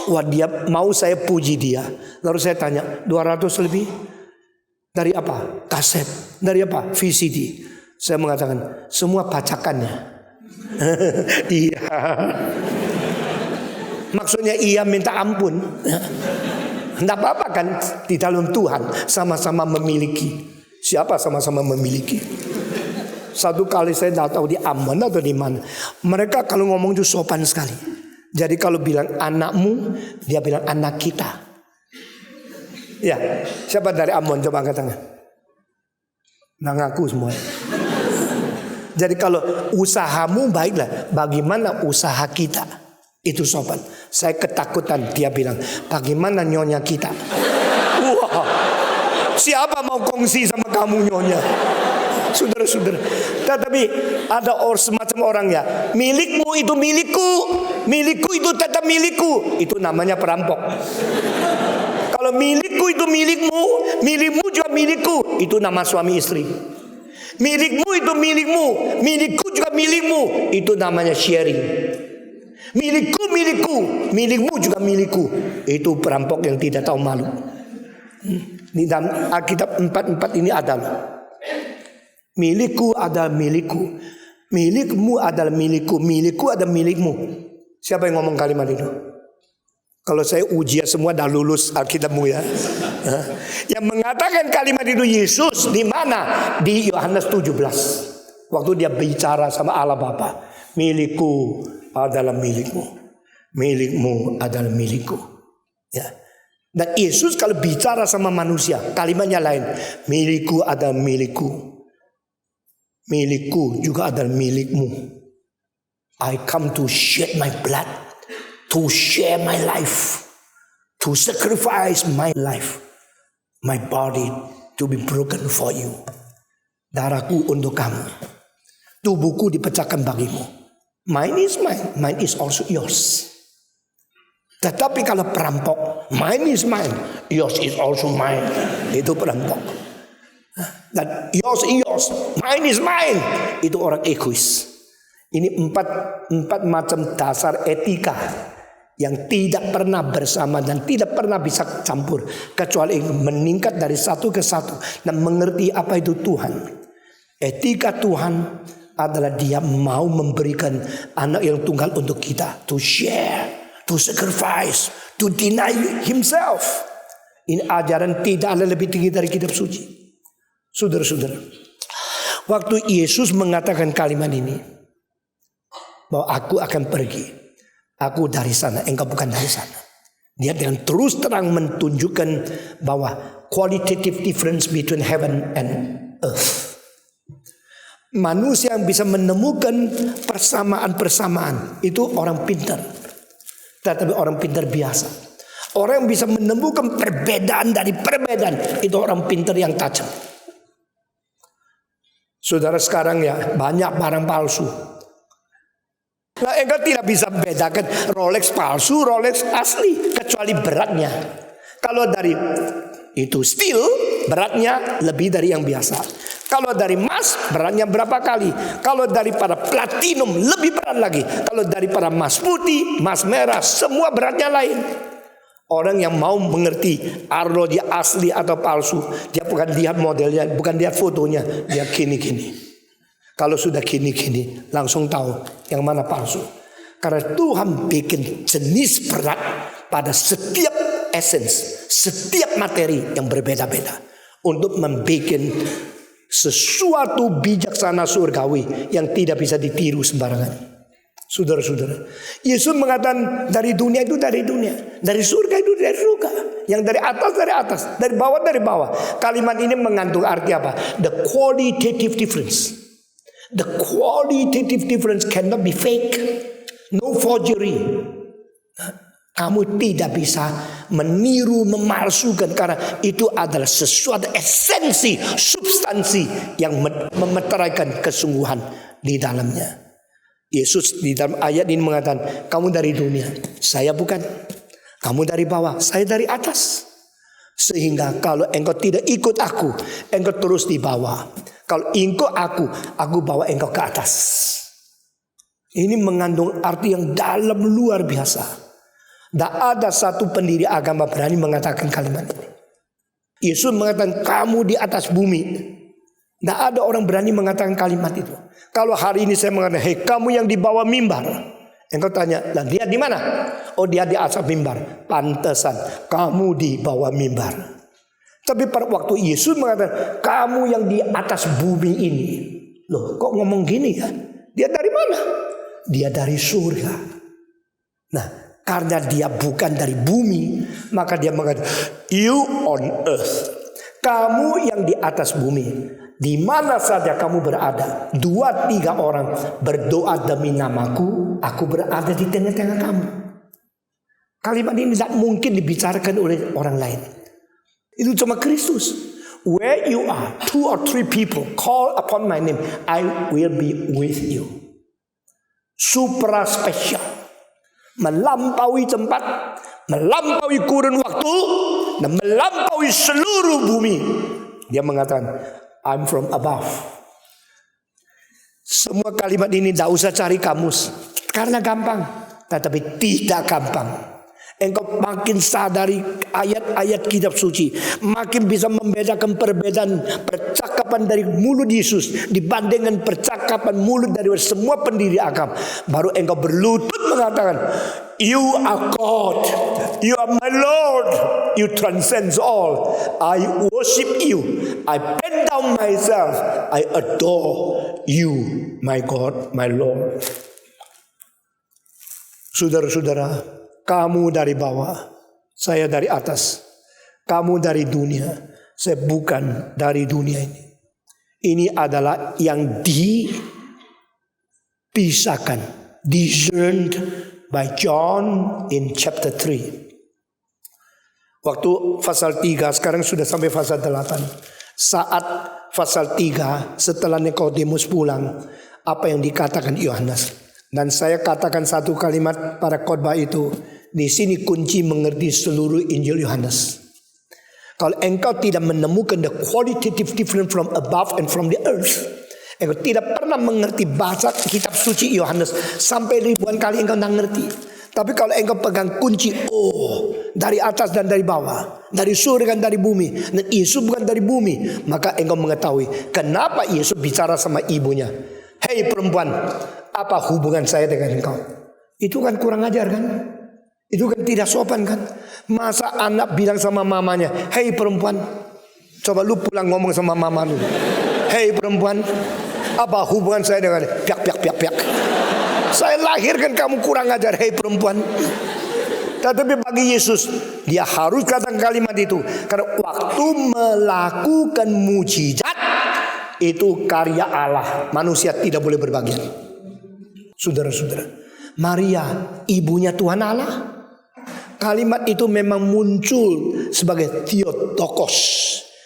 Wah, dia mau saya puji dia. Lalu saya tanya, 200 lebih? Dari apa? Kaset. Dari apa? VCD. Saya mengatakan, semua bacakannya. Iya. Maksudnya iya minta ampun. Tidak apa-apa kan, di dalam Tuhan sama-sama memiliki. Siapa sama-sama memiliki? Satu kali saya tidak tahu di Ambon atau di mana, mereka kalau ngomong itu sopan sekali. Jadi kalau bilang anakmu, dia bilang anak kita. Ya, siapa dari Ambon coba angkat tangan. Nah, ngaku semua. Jadi kalau usahamu baiklah, bagaimana usaha kita? Itu sopan. Saya ketakutan, dia bilang, bagaimana nyonya kita? Wah, siapa mau kongsi sama kamu nyonya? Saudara-saudara. Tetapi ada semacam orang ya, milikmu itu milikku, milikku itu tetap milikku. Itu namanya perampok. Kalau milikku itu milikmu, milikmu juga milikku. Itu nama suami istri. Milikmu itu milikmu, milikku juga milikmu. Itu namanya sharing. Milikku milikku, milikmu juga milikku. Itu perampok yang tidak tahu malu. Di dalam Alkitab 4:4 ini ada. Milikku adalah milikku, milikmu adalah milikku, milikku adalah milikmu. Siapa yang ngomong kalimat itu? Kalau saya ujian semua dah lulus Alkitabmu ya. Yang mengatakan kalimat itu Yesus di mana? Di Yohanes 17. Waktu dia bicara sama Allah Bapa. Milikku adalah milikmu. Milikmu adalah milikku. Ya. Dan Yesus kalau bicara sama manusia, kalimatnya lain. Milikku adalah milikku. Milikku juga adalah milikmu. I come to shed my blood. To share my life, to sacrifice my life, my body to be broken for you. Darahku untuk kamu, tubuhku dipecahkan bagimu. Mine is mine, mine is also yours. Tetapi kalau perampok, mine is mine, yours is also mine. Itu perampok. Dan yours is yours, mine is mine. Itu orang egois. Ini empat macam dasar etika yang tidak pernah bersama dan tidak pernah bisa campur, kecuali meningkat dari satu ke satu dan mengerti apa itu Tuhan. Etika Tuhan adalah dia mau memberikan anak yang tunggal untuk kita, to share, to sacrifice, to deny himself. Ini ajaran tidak ada lebih tinggi dari kitab suci. Saudara-saudara, waktu Yesus mengatakan kalimat ini, bahwa aku akan pergi. Aku dari sana, engkau bukan dari sana. Dia dengan terus terang menunjukkan bahwa qualitative difference between heaven and earth. Manusia yang bisa menemukan persamaan-persamaan itu orang pintar. Tetapi orang pintar biasa. Orang yang bisa menemukan perbedaan dari perbedaan itu orang pintar yang tajam. Saudara, sekarang ya banyak barang palsu. Nah, engkau tidak bisa bedakan Rolex palsu, Rolex asli kecuali beratnya. Kalau dari itu steel, beratnya lebih dari yang biasa. Kalau dari emas, beratnya berapa kali. Kalau daripada platinum, lebih berat lagi. Kalau daripada emas putih, emas merah, semua beratnya lain. Orang yang mau mengerti arlo dia asli atau palsu, dia bukan lihat modelnya, bukan lihat fotonya, dia gini-gini. Kalau sudah gini-gini, langsung tahu yang mana palsu. Karena Tuhan bikin jenis berat pada setiap essence, setiap materi yang berbeda-beda, untuk membuat sesuatu bijaksana surgawi yang tidak bisa ditiru sembarangan. Saudara-saudara, Yesus mengatakan dari dunia itu dari dunia, dari surga itu dari surga, yang dari atas, dari bawah. Kalimat ini mengandung arti apa? The qualitative difference. The qualitative difference cannot be fake. No forgery. Kamu tidak bisa meniru, memalsukan, karena itu adalah sesuatu esensi, substansi yang memeteraikan kesungguhan di dalamnya. Yesus di dalam ayat ini mengatakan, kamu dari dunia, saya bukan. Kamu dari bawah, saya dari atas. Sehingga kalau engkau tidak ikut aku, engkau terus di bawah. Kalau engkau aku bawa engkau ke atas. Ini mengandung arti yang dalam luar biasa. Tidak ada satu pendiri agama berani mengatakan kalimat ini. Yesus mengatakan kamu di atas bumi. Tidak ada orang berani mengatakan kalimat itu. Kalau hari ini saya mengatakan, hei kamu yang di bawah mimbar. Engkau tanya, lah dia di mana? Oh dia di atas mimbar. Pantesan kamu di bawah mimbar. Tapi pada waktu Yesus mengatakan, kamu yang di atas bumi ini. Loh kok ngomong gini ya? Dia dari mana? Dia dari surga. Nah, karena dia bukan dari bumi, maka dia mengatakan, you on earth. Kamu yang di atas bumi. Di mana saja kamu berada, 2-3 orang berdoa demi namaku, aku berada di tengah-tengah kamu. Kalimat ini tidak mungkin dibicarakan oleh orang lain. Itu cuma Kristus. Where you are, 2 or 3 people call upon my name, I will be with you. Supra spesial, melampaui tempat, melampaui kurun waktu, dan melampaui seluruh bumi. Dia mengatakan, I'm from above. Semua kalimat ini tidak usah cari kamus, karena gampang. Tetapi tidak gampang. Engkau makin sadari ayat-ayat kitab suci, makin bisa membedakan perbedaan percakapan dari mulut Yesus dibandingkan percakapan mulut dari semua pendiri agama. Baru engkau berlutut mengatakan, you are God, you are my Lord, you transcend all. I worship you, I bend down myself, I adore you, my God, my Lord. Saudara-saudara, kamu dari bawah, saya dari atas. Kamu dari dunia, saya bukan dari dunia ini. Ini adalah yang dipisahkan, discerned by John in chapter 3. Waktu pasal 3, sekarang sudah sampai pasal 8. Saat pasal 3, setelah Nikodemus pulang, apa yang dikatakan Yohanes? Dan saya katakan satu kalimat pada khotbah itu. Di sini kunci mengerti seluruh Injil Yohanes. Kalau engkau tidak menemukan the qualitative difference from above and from the earth, engkau tidak pernah mengerti bahasa kitab suci Yohanes. Sampai ribuan kali engkau tidak mengerti. Tapi kalau engkau pegang kunci, dari atas dan dari bawah, dari surga dan dari bumi, dan Yesus bukan dari bumi, maka engkau mengetahui kenapa Yesus bicara sama ibunya. Hei perempuan, apa hubungan saya dengan engkau? Itu kan kurang ajar kan? Itu kan tidak sopan kan? Masa anak bilang sama mamanya, hei perempuan, coba lu pulang ngomong sama mama lu. Hei perempuan, apa hubungan saya dengan piak. Saya lahirkan kamu kurang ajar, hei perempuan. Tetapi bagi Yesus, dia harus katakan kalimat itu. Karena waktu melakukan mujizat, itu karya Allah. Manusia tidak boleh berbagian. Saudara-saudara, Maria ibunya Tuhan Allah. Kalimat itu memang muncul sebagai Theotokos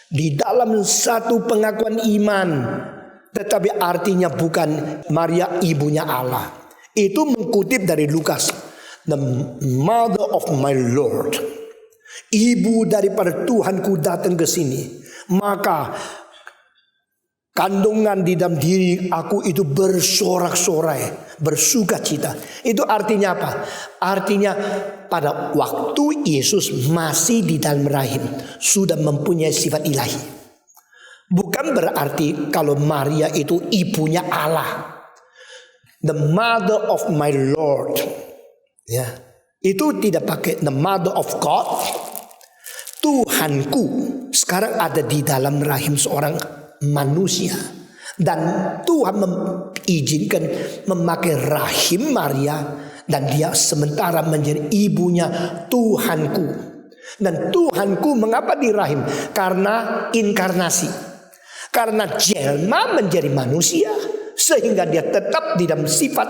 di dalam satu pengakuan iman. Tetapi artinya bukan Maria ibunya Allah. Itu mengutip dari Lukas. The mother of my Lord. Ibu daripada Tuhanku datang ke sini. Maka kandungan di dalam diri aku itu bersorak-sorai, bersuka cita. Itu artinya apa? Artinya pada waktu Yesus masih di dalam rahim sudah mempunyai sifat ilahi. Bukan berarti kalau Maria itu ibunya Allah. The mother of my Lord. Ya, itu tidak pakai the mother of God. Tuhanku sekarang ada di dalam rahim seorang manusia, dan Tuhan mengizinkan memakai rahim Maria, dan dia sementara menjadi ibunya Tuhanku. Dan Tuhanku mengapa di rahim? Karena inkarnasi, karena jelma menjadi manusia, sehingga dia tetap di dalam sifat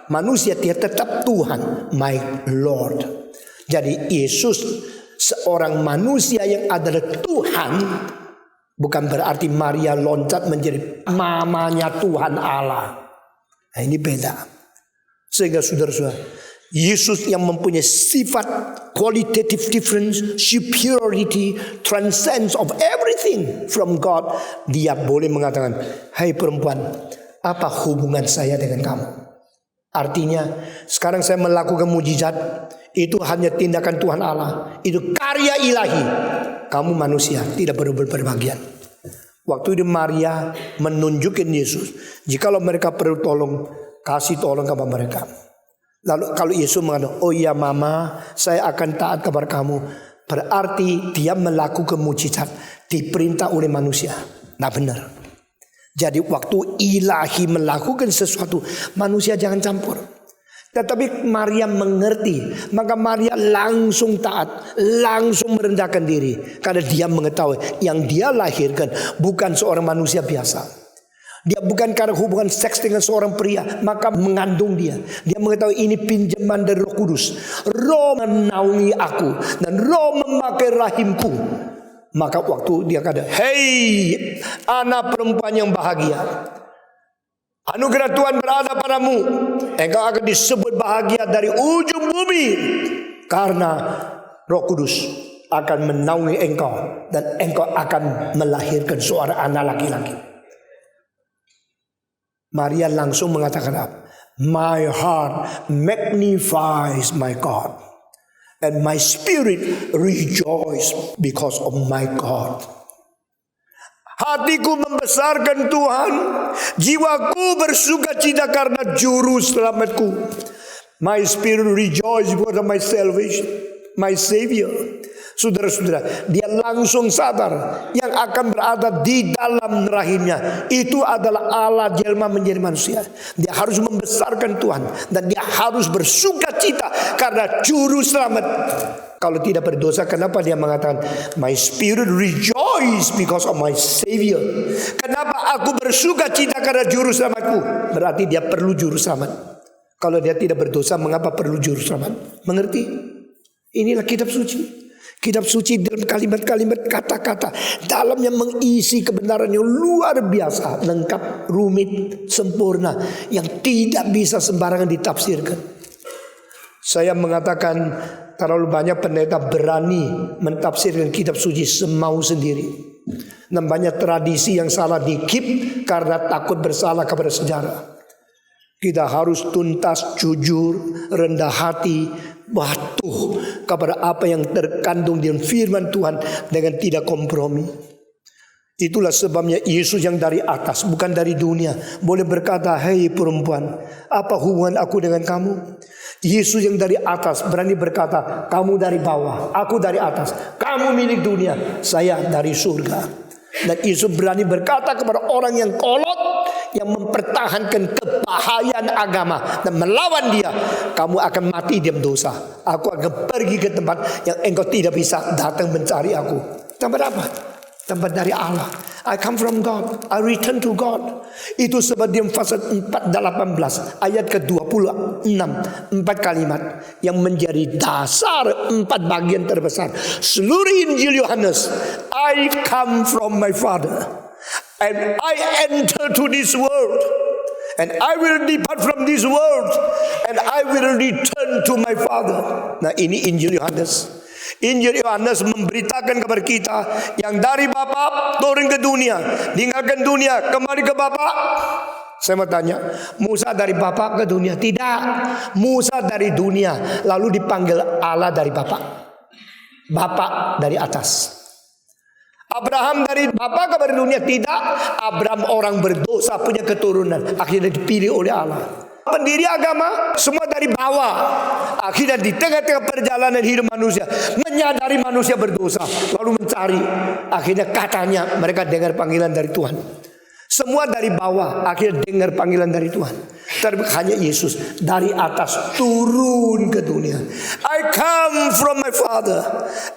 manusia, dia tetap Tuhan, my Lord. Jadi Yesus seorang manusia yang adalah Tuhan. Bukan berarti Maria loncat menjadi mamanya Tuhan Allah. Nah, ini beda. Sehingga saudara-saudara, Yesus yang mempunyai sifat qualitative difference, superiority, transcends of everything from God. Dia boleh mengatakan, hai perempuan, apa hubungan saya dengan kamu? Artinya sekarang saya melakukan mujizat, itu hanya tindakan Tuhan Allah. Itu karya ilahi. Kamu manusia tidak perlu berbagian. Waktu itu Maria menunjukkan Yesus, jikalau mereka perlu tolong, kasih tolong kepada mereka. Lalu kalau Yesus mengatakan, oh iya mama, saya akan taat kepada kamu, berarti dia melakukan mujizat diperintah oleh manusia. Nah benar. Jadi waktu ilahi melakukan sesuatu, manusia jangan campur. Tetapi Maria mengerti, maka Maria langsung taat, langsung merendahkan diri. Karena dia mengetahui yang dia lahirkan bukan seorang manusia biasa. Dia bukan karena hubungan seks dengan seorang pria, maka mengandung dia. Dia mengetahui ini pinjaman dari Roh Kudus. Roh menaungi aku dan Roh memakai rahimku. Maka waktu dia kata, hei anak perempuan yang bahagia, anugerah Tuhan berada padamu. Engkau akan disebut bahagia dari ujung bumi, karena Roh Kudus akan menaungi engkau, dan engkau akan melahirkan seorang anak laki-laki. Maria langsung mengatakan apa? My heart magnifies my God, and my spirit rejoice because of my God. Hatiku membesarkan Tuhan, jiwaku bersuka cita karena juru selamatku. My spirit rejoice because of my salvation, my Savior. Saudara-saudara, dia langsung sadar yang akan berada di dalam rahimnya itu adalah Allah jelma menjadi manusia. Dia harus membesarkan Tuhan, dan dia harus bersuka cita karena juru selamat. Kalau tidak berdosa, kenapa dia mengatakan my spirit rejoice because of my Savior? Kenapa aku bersuka cita karena juru selamatku? Berarti dia perlu juru selamat. Kalau dia tidak berdosa, mengapa perlu juru selamat? Mengerti? Inilah kitab suci. Kitab suci dalam kalimat-kalimat, kata-kata dalamnya mengisi kebenaran yang luar biasa, lengkap, rumit, sempurna, yang tidak bisa sembarangan ditafsirkan. Saya mengatakan terlalu banyak pendeta berani mentafsirkan kitab suci semau sendiri, dan banyak tradisi yang salah dikip karena takut bersalah kepada sejarah. Kita harus tuntas, jujur, rendah hati, patuh kepada apa yang terkandung di firman Tuhan dengan tidak kompromi. Itulah sebabnya Yesus yang dari atas, bukan dari dunia, boleh berkata, hei perempuan, apa hubungan aku dengan kamu? Yesus yang dari atas berani berkata, kamu dari bawah, aku dari atas. Kamu milik dunia, saya dari surga. Dan Yesus berani berkata kepada orang yang kolot, yang mempertahankan kebahayaan agama dan melawan dia, kamu akan mati dalam dosa. Aku akan pergi ke tempat yang engkau tidak bisa datang mencari aku. Tempat apa? Tempat dari Allah. I come from God, I return to God. Itu sebab di pasal 4:18 ayat ke-26, 4 kalimat yang menjadi dasar 4 bagian terbesar seluruh Injil Yohanes. I come from my Father and I enter to this world, and I will depart from this world, and I will return to my Father. Nah, ini Injil Yohanes. Injil Yohanes memberitakan kepada kita yang dari Bapa turun ke dunia, tinggalkan dunia, kembali ke Bapa. Saya mau tanya, Musa dari Bapa ke dunia? Tidak, Musa dari dunia lalu dipanggil Allah dari Bapa. Bapa dari atas. Abraham dari Bapa kepada dunia? Tidak, Abraham orang berdosa punya keturunan, akhirnya dipilih oleh Allah. Pendiri agama semua dari bawah. Akhirnya di tengah-tengah perjalanan hidup manusia menyadari manusia berdosa, lalu mencari. Akhirnya katanya mereka dengar panggilan dari Tuhan. Semua dari bawah akhirnya dengar panggilan dari Tuhan. Tapi hanya Yesus dari atas turun ke dunia. I come from my Father,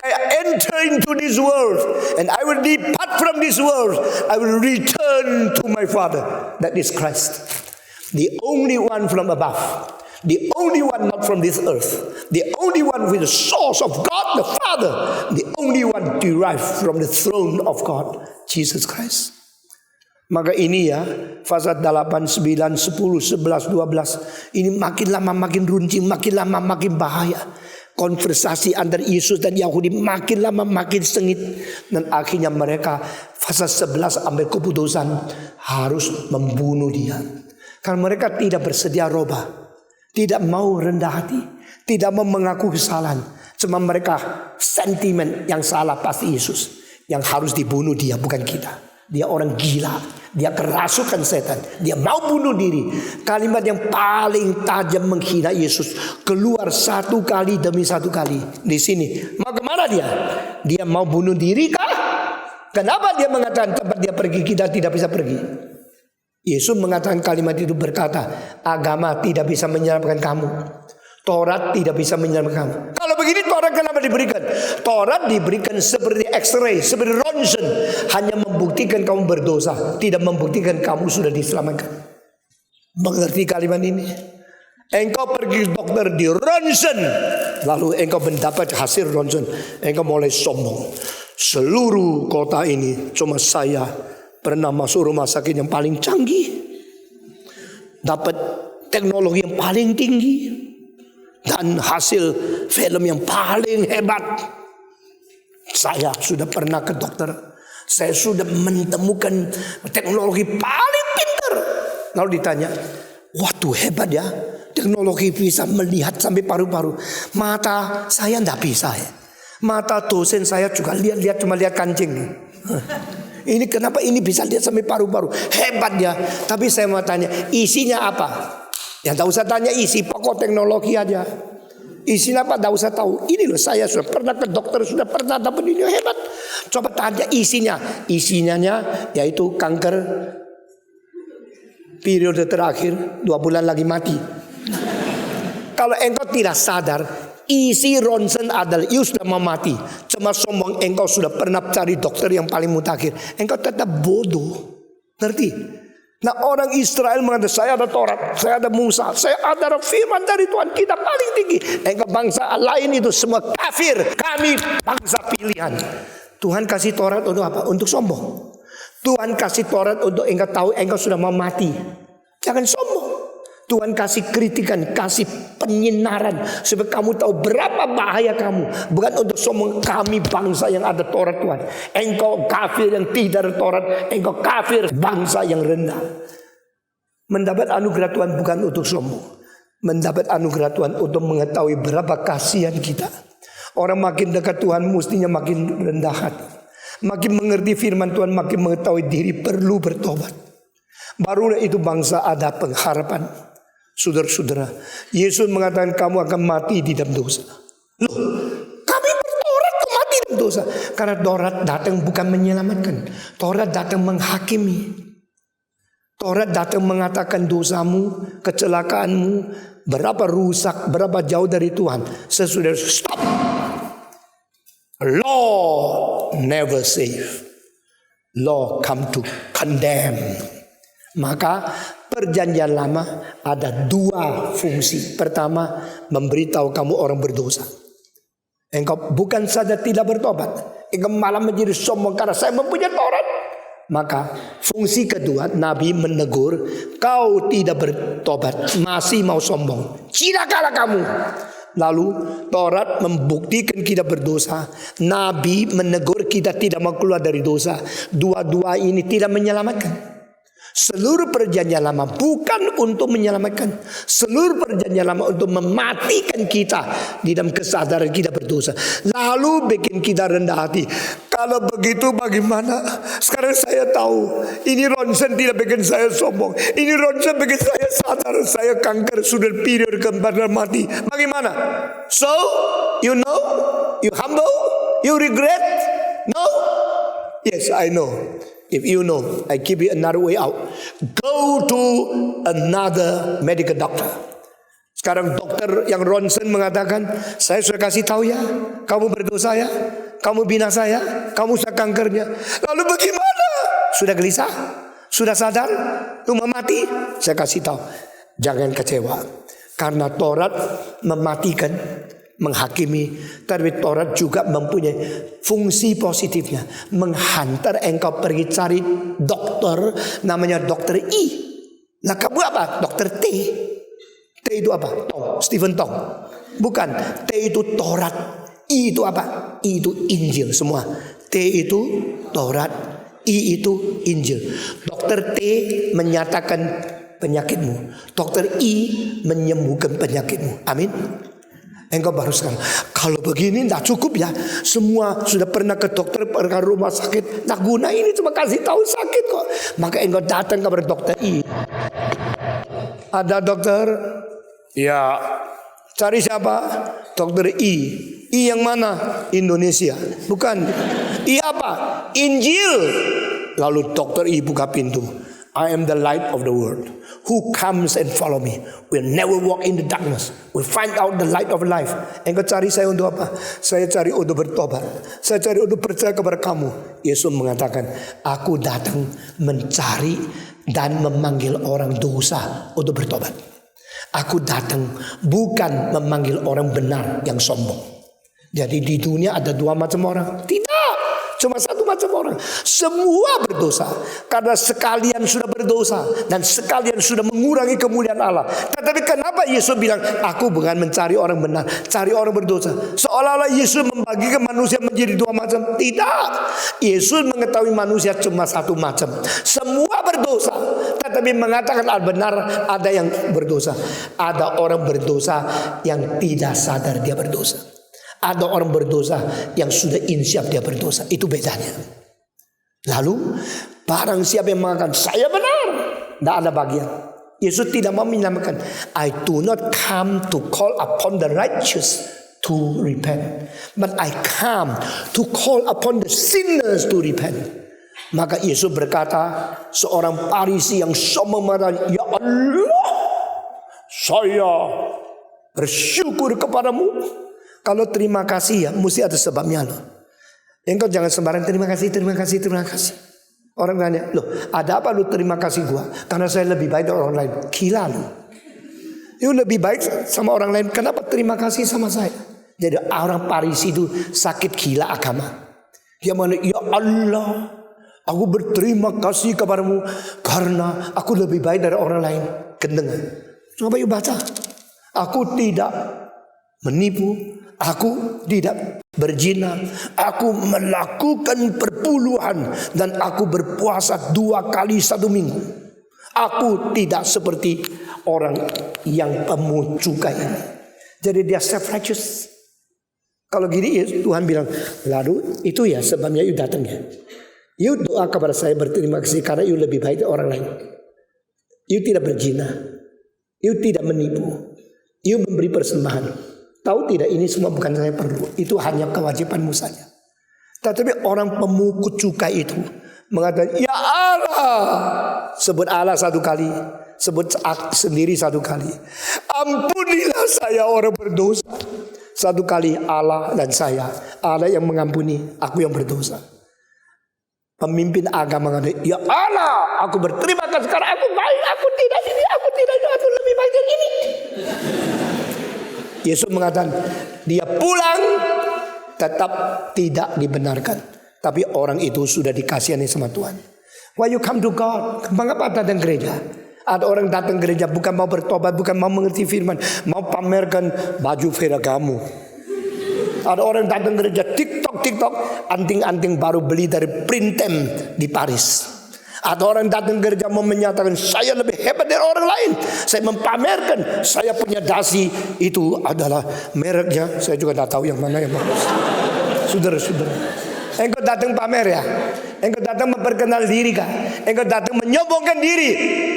I enter into this world, and I will depart from this world. I will return to my Father. That is Christ, the only one from above, the only one not from this earth, the only one with the source of God the Father, the only one derived from the throne of God, Jesus Christ. Maka ini ya, pasal 8, 9, 10, 11, 12 ini makin lama makin runcing, makin lama makin bahaya. Konversasi antara Yesus dan Yahudi makin lama makin sengit, dan akhirnya mereka pasal 11 ambil keputusan harus membunuh dia. Karena mereka tidak bersedia robah, tidak mau rendah hati, tidak mau mengaku kesalahan. Cuma mereka sentimen yang salah pasti Yesus, yang harus dibunuh dia, bukan kita. Dia orang gila, dia kerasukan setan, dia mau bunuh diri. Kalimat yang paling tajam menghina Yesus keluar satu kali demi satu kali di sini. Mau kemana dia? Dia mau bunuh diri kah? Kenapa dia mengatakan tempat dia pergi kita tidak bisa pergi? Yesus mengatakan kalimat itu berkata, agama tidak bisa menyelamatkan kamu, Taurat tidak bisa menyelamatkan kamu. Kalau begini Taurat kenapa diberikan? Taurat diberikan seperti X-ray, seperti ronsen, hanya membuktikan kamu berdosa, tidak membuktikan kamu sudah diselamatkan. Mengerti kalimat ini? Engkau pergi dokter di ronsen, lalu engkau mendapat hasil ronsen, engkau mulai sombong. Seluruh kota ini cuma saya pernah masuk rumah sakit yang paling canggih, dapat teknologi yang paling tinggi, dan hasil film yang paling hebat. Saya sudah pernah ke dokter, saya sudah menemukan teknologi paling pintar. Lalu ditanya, waduh hebat ya, teknologi bisa melihat sampai paru-paru. Mata saya tidak bisa ya. Mata dosen saya juga lihat cuma lihat kancing. Ini kenapa ini bisa lihat sampai paru-paru? Hebat ya. Tapi saya mau tanya, isinya apa? Ya tak usah tanya isi, pokok teknologi aja. Isinya apa tak usah tahu. Ini loh, saya sudah pernah ke dokter, sudah pernah dapat ini hebat. Coba tanya isinya. Isinya yaitu kanker periode terakhir 2 bulan lagi mati. Kalau engkau tidak sadar, isi ronsen adalah you sudah mau mati. Cuma sombong engkau sudah pernah cari dokter yang paling mutakhir. Engkau tetap bodoh. Ngerti? Nah orang Israel mengatakan saya ada Taurat, saya ada Musa, saya ada firman dari Tuhan, kita paling tinggi. Engkau bangsa lain itu semua kafir, kami bangsa pilihan. Tuhan kasih Taurat untuk apa? Untuk sombong. Tuhan kasih Taurat untuk engkau tahu engkau sudah mau mati. Jangan sombong. Tuhan kasih kritikan, kasih penyinaran supaya kamu tahu berapa bahaya kamu. Bukan untuk sombong, kami bangsa yang ada Taurat Tuhan. Engkau kafir yang tidak ada Taurat, engkau kafir bangsa yang rendah. Mendapat anugerah Tuhan bukan untuk sombong. Mendapat anugerah Tuhan untuk mengetahui berapa kasihan kita. Orang makin dekat Tuhan mestinya makin rendah hati. Makin mengerti firman Tuhan, makin mengetahui diri perlu bertobat. Barulah itu bangsa ada pengharapan. Saudara-saudara, Yesus mengatakan kamu akan mati di dalam dosa. Loh, kami berTaurat kok mati dalam dosa? Karena Taurat datang bukan menyelamatkan, Taurat datang menghakimi. Taurat datang mengatakan dosamu, kecelakaanmu, berapa rusak, berapa jauh dari Tuhan. Sesudah stop. Law never save. Law come to condemn. Maka perjanjian lama ada dua fungsi. Pertama, memberitahu kamu orang berdosa. Engkau bukan saja tidak bertobat, engkau malah menjadi sombong karena saya mempunyai Taurat. Maka fungsi kedua, Nabi menegur, kau tidak bertobat, masih mau sombong, celakalah kamu. Lalu Taurat membuktikan kita berdosa, Nabi menegur kita tidak mau keluar dari dosa. Dua-dua ini tidak menyelamatkan. Seluruh perjanjian lama bukan untuk menyelamatkan. Seluruh perjanjian lama untuk mematikan kita di dalam kesadaran kita berdosa, lalu bikin kita rendah hati. Kalau begitu bagaimana? Sekarang saya tahu ini ronsen tidak bikin saya sombong. Ini ronsen bikin saya sadar saya kanker sudah period keempat dan mati. Bagaimana? So you know, you humble, you regret? No? Yes, I know. If you know, I give you another way out. Go to another medical doctor. Sekarang dokter yang ronsen mengatakan, saya sudah kasih tahu ya, kamu berdosa ya, kamu binasa ya, kamu sudah kankernya. Lalu bagaimana? Sudah gelisah? Sudah sadar? Lu mau mati? Saya kasih tahu, jangan kecewa. Karena Taurat mematikan, menghakimi, tapi Taurat juga mempunyai fungsi positifnya, menghantar engkau pergi cari dokter namanya dokter I. Nah kamu apa? Dokter T. T itu apa? Tong, Stephen Tong. Bukan, T itu Taurat. I itu apa? I itu Injil semua. T itu Taurat, I itu Injil. Dokter T menyatakan penyakitmu, dokter I menyembuhkan penyakitmu. Amin. Engkau baru sekarang, kalau begini tidak cukup ya. Semua sudah pernah ke dokter, pergi rumah sakit, tak guna, ini cuma kasih tahu sakit kok. Maka engkau datang kepada dokter I. Ada dokter? Ya. Cari siapa? Dokter I. I yang mana? Indonesia. Bukan. I apa? Injil. Lalu dokter I buka pintu. I am the light of the world. Who comes and follow me will never walk in the darkness, will find out the light of life. Engkau cari saya untuk apa? Saya cari untuk bertobat. Saya cari untuk percaya kepada kamu. Yesus mengatakan, aku datang mencari dan memanggil orang dosa untuk bertobat. Aku datang bukan memanggil orang benar yang sombong. Jadi di dunia ada dua macam orang? Tidak, cuma satu macam orang. Semua berdosa karena sekalian sudah berdosa dan sekalian sudah mengurangi kemuliaan Allah. Tetapi kenapa Yesus bilang, aku bukan mencari orang benar, cari orang berdosa? Seolah-olah Yesus membagikan manusia menjadi dua macam. Tidak, Yesus mengetahui manusia cuma satu macam. Semua berdosa, tetapi mengatakan benar ada yang berdosa. Ada orang berdosa yang tidak sadar dia berdosa. Ada orang berdosa yang sudah insyaf dia berdosa. Itu bedanya. Lalu barang siapa yang mengatakan saya benar, tidak ada bagian. Yesus tidak mau menyamakan. I do not come to call upon the righteous to repent, but I come to call upon the sinners to repent. Maka Yesus berkata, seorang Farisi yang sombong mengatakan, ya Allah, saya bersyukur kepadamu. Kalau terima kasih ya mesti ada sebabnya loh. Engkau jangan sembarang terima kasih, terima kasih, terima kasih. Orang tanya, loh ada apa lu terima kasih gua? Karena saya lebih baik dari orang lain. Gila lu. You lebih baik sama orang lain, kenapa terima kasih sama saya? Jadi orang Farisi itu sakit gila agama. Dia mana, ya Allah, aku berterima kasih kepadamu karena aku lebih baik dari orang lain. Gendeng. Coba yuk baca. Aku tidak menipu, aku tidak berzina, aku melakukan perpuluhan, dan aku berpuasa 2 kali 1 minggu. Aku tidak seperti orang yang pemungut cukai ini. Jadi dia self-righteous. Kalau gini ya Tuhan bilang, lalu itu ya sebabnya you datang ya. You doa kepada saya berterima kasih karena you lebih baik dari orang lain. You tidak berzina, you tidak menipu, you memberi persembahan. Tahu tidak ini semua bukan saya perlu, itu hanya kewajibanmu saja. Tetapi orang pemungut cukai itu mengatakan, ya Allah, sebut Allah satu kali, sebut sendiri satu kali. Ampunilah saya orang berdosa. Satu kali Allah dan saya. Allah yang mengampuni, aku yang berdosa. Pemimpin agama mengatakan, ya Allah, aku berterima kasih karena aku baik, aku tidak ini, aku tidak itu, aku lebih baik dari ini. Yesus mengatakan, dia pulang tetap tidak dibenarkan. Tapi orang itu sudah dikasihani sama Tuhan. Why you come to God? Mengapa datang gereja? Ada orang datang gereja bukan mau bertobat, bukan mau mengerti firman, mau pamerkan baju Ferragamo. Ada orang datang gereja TikTok, anting-anting baru beli dari Printemps di Paris. Ada orang datang gereja mau menyatakan saya lebih hebat dari orang lain. Saya mempamerkan saya punya dasi, itu adalah mereknya. Saya juga tidak tahu yang mana yang bagus. Saudara-saudara, engkau datang pamer ya? Engkau datang memperkenal diri kah? Engkau datang menyombongkan diri?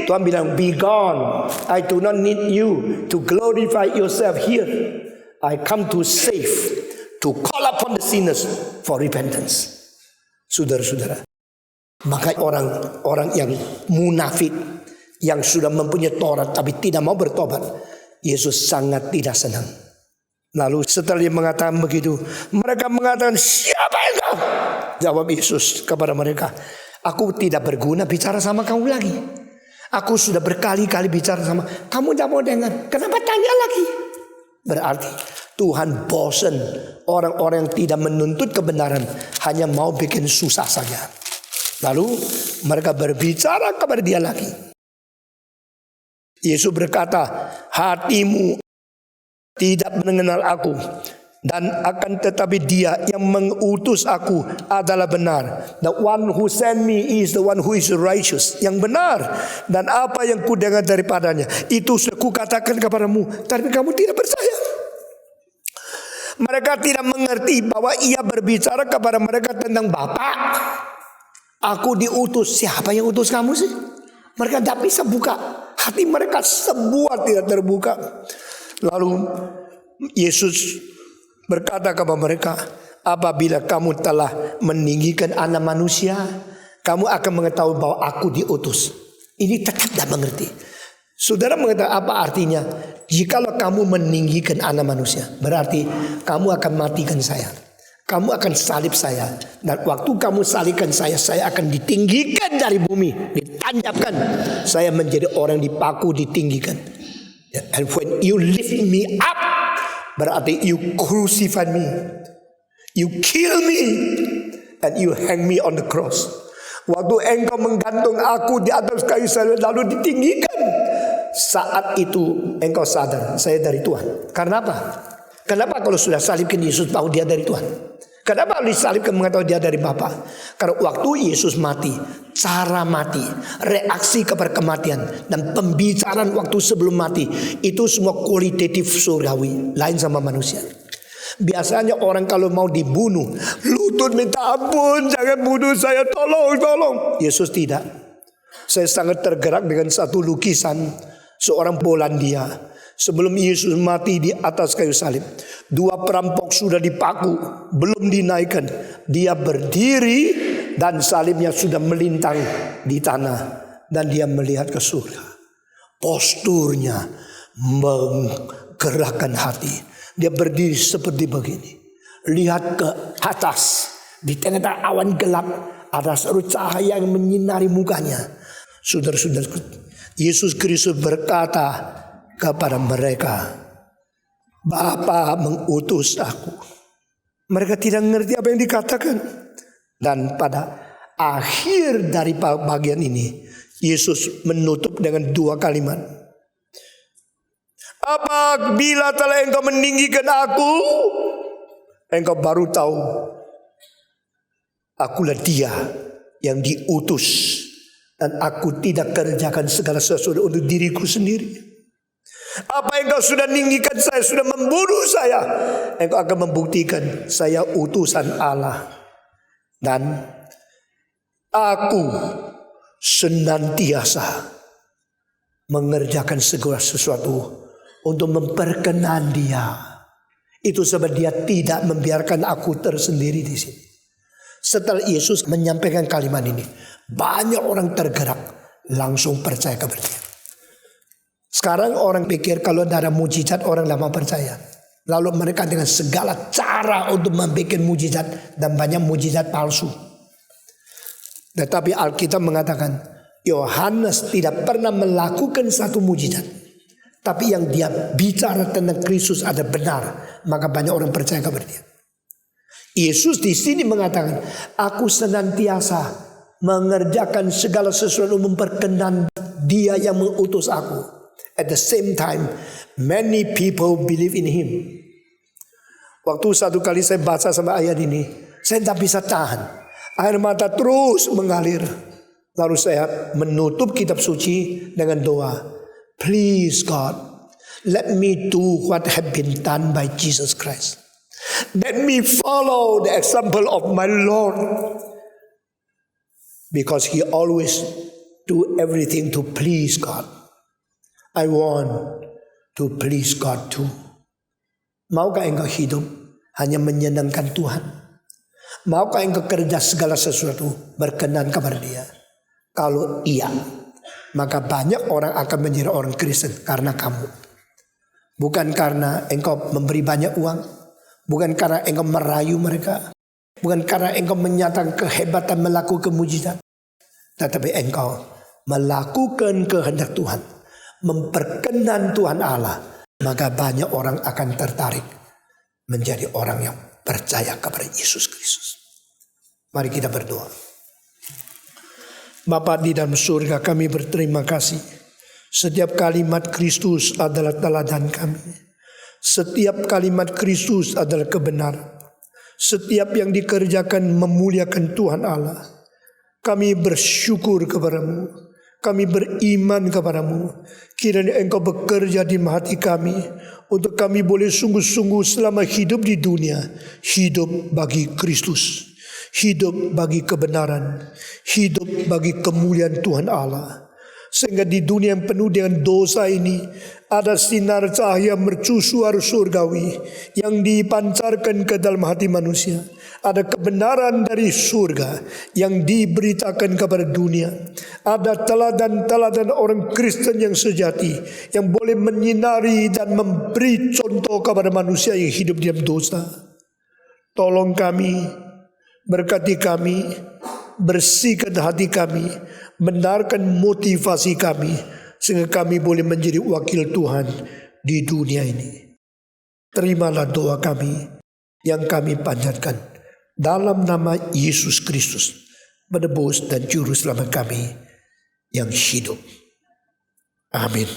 Tuhan bilang, be gone. I do not need you to glorify yourself here. I come to save, to call upon the sinners for repentance. Saudara-saudara, maka orang yang munafik, yang sudah mempunyai Taurat tapi tidak mau bertobat, Yesus sangat tidak senang. Lalu setelah dia mengatakan begitu, mereka mengatakan, siapa engkau? Jawab Yesus kepada mereka, aku tidak berguna bicara sama kamu lagi. Aku sudah berkali-kali bicara sama kamu, tidak mau dengar. Kenapa tanya lagi? Berarti Tuhan bosan orang-orang yang tidak menuntut kebenaran, hanya mau bikin susah saja. Lalu mereka berbicara kepada dia lagi. Yesus berkata, hatimu tidak mengenal aku, dan akan tetapi dia yang mengutus aku adalah benar. The one who sent me is the one who is righteous, yang benar. Dan apa yang kudengar daripadanya itu sudah kukatakan kepadamu, tapi kamu tidak percaya. Mereka tidak mengerti bahwa ia berbicara kepada mereka tentang Bapa. Aku diutus. Siapa yang utus kamu sih? Mereka tidak bisa buka hati mereka, semua tidak terbuka. Lalu Yesus berkata kepada mereka, apabila kamu telah meninggikan anak manusia, kamu akan mengetahui bahwa aku diutus. Ini tetap tidak mengerti. Saudara mengetahui apa artinya? Jikalau kamu meninggikan anak manusia, berarti kamu akan matikan saya. Kamu akan salib saya. Dan waktu kamu salibkan saya akan ditinggikan dari bumi, ditanjapkan. Saya menjadi orang dipaku, ditinggikan. And when you lift me up, berarti you crucify me, you kill me, and you hang me on the cross. Waktu engkau menggantung aku di atas kayu salib lalu ditinggikan, saat itu engkau sadar saya dari Tuhan. Karena apa? Kenapa kalau sudah salibkan Yesus tahu dia dari Tuhan? Kenapa disalibkan mengetahui dia dari Bapa? Karena waktu Yesus mati, cara mati, reaksi kepada kematian, dan pembicaraan waktu sebelum mati, itu semua kualitatif surgawi, lain sama manusia. Biasanya orang kalau mau dibunuh, lutut minta ampun, jangan bunuh saya, tolong. Yesus tidak. Saya sangat tergerak dengan satu lukisan seorang Polandia. Sebelum Yesus mati di atas kayu salib, dua perampok sudah dipaku, belum dinaikkan. Dia berdiri dan salibnya sudah melintang di tanah, dan dia melihat ke surga. Posturnya menggerakkan hati. Dia berdiri seperti begini, lihat ke atas. Di tengah awan gelap ada seru cahaya yang menyinari mukanya. Saudara-saudara, Yesus Kristus berkata kepada mereka, Bapa mengutus aku. Mereka tidak mengerti apa yang dikatakan. Dan pada akhir dari bagian ini, Yesus menutup dengan dua kalimat. Apabila telah engkau meninggikan aku, engkau baru tahu akulah dia yang diutus, dan aku tidak kerjakan segala sesuatu untuk diriku sendiri. Apa engkau sudah meninggikan saya, sudah membunuh saya, engkau akan membuktikan saya utusan Allah. Dan aku senantiasa mengerjakan segala sesuatu untuk memperkenan dia. Itu sebab dia tidak membiarkan aku tersendiri di sini. Setelah Yesus menyampaikan kalimat ini, banyak orang tergerak. langsung percaya kepada dia. Sekarang orang pikir kalau ada mujizat orang lama percaya. Lalu mereka dengan segala cara untuk membuat mujizat, dan banyak mujizat palsu. Tetapi Alkitab mengatakan Yohanes tidak pernah melakukan satu mujizat. Tapi yang dia bicara tentang Kristus ada benar, maka banyak orang percaya kepada dia. Yesus di sini mengatakan, aku senantiasa mengerjakan segala sesuatu memperkenan dia yang mengutus aku. At the same time, many people believe in him. Waktu satu kali saya baca sama ayat ini, saya tidak bisa tahan. Air mata terus mengalir. Lalu saya menutup kitab suci dengan doa. Please God, let me do what have been done by Jesus Christ. Let me follow the example of my Lord. Because he always do everything to please God. I want to please God too. Maukah engkau hidup hanya menyenangkan Tuhan? Maukah engkau kerja segala sesuatu berkenan kepada dia? Kalau iya, maka banyak orang akan menjadi orang Kristen karena kamu. Bukan karena engkau memberi banyak uang. Bukan karena engkau merayu mereka. Bukan karena engkau menyatakan kehebatan melakukan mujizat. Tetapi engkau melakukan kehendak Tuhan. Memperkenan Tuhan Allah. Maka banyak orang akan tertarik menjadi orang yang percaya kepada Yesus Kristus. Mari kita berdoa. Bapa di dalam surga, kami berterima kasih. Setiap kalimat Kristus adalah teladan kami. Setiap kalimat Kristus adalah kebenaran. Setiap yang dikerjakan memuliakan Tuhan Allah. Kami bersyukur kepadamu. Kami beriman kepadamu. Kiranya engkau bekerja di hati kami. Untuk kami boleh sungguh-sungguh selama hidup di dunia. Hidup bagi Kristus. Hidup bagi kebenaran. Hidup bagi kemuliaan Tuhan Allah. Sehingga di dunia yang penuh dengan dosa ini ada sinar cahaya mercusuar surgawi yang dipancarkan ke dalam hati manusia. Ada kebenaran dari surga yang diberitakan kepada dunia. Ada teladan-teladan orang Kristen yang sejati yang boleh menyinari dan memberi contoh kepada manusia yang hidup di dalam dosa. Tolong kami, berkati kami, bersihkan hati kami, benarkan motivasi kami, sehingga kami boleh menjadi wakil Tuhan di dunia ini. Terimalah doa kami yang kami panjatkan dalam nama Yesus Kristus, penebus dan juru selamat kami yang hidup. Amin.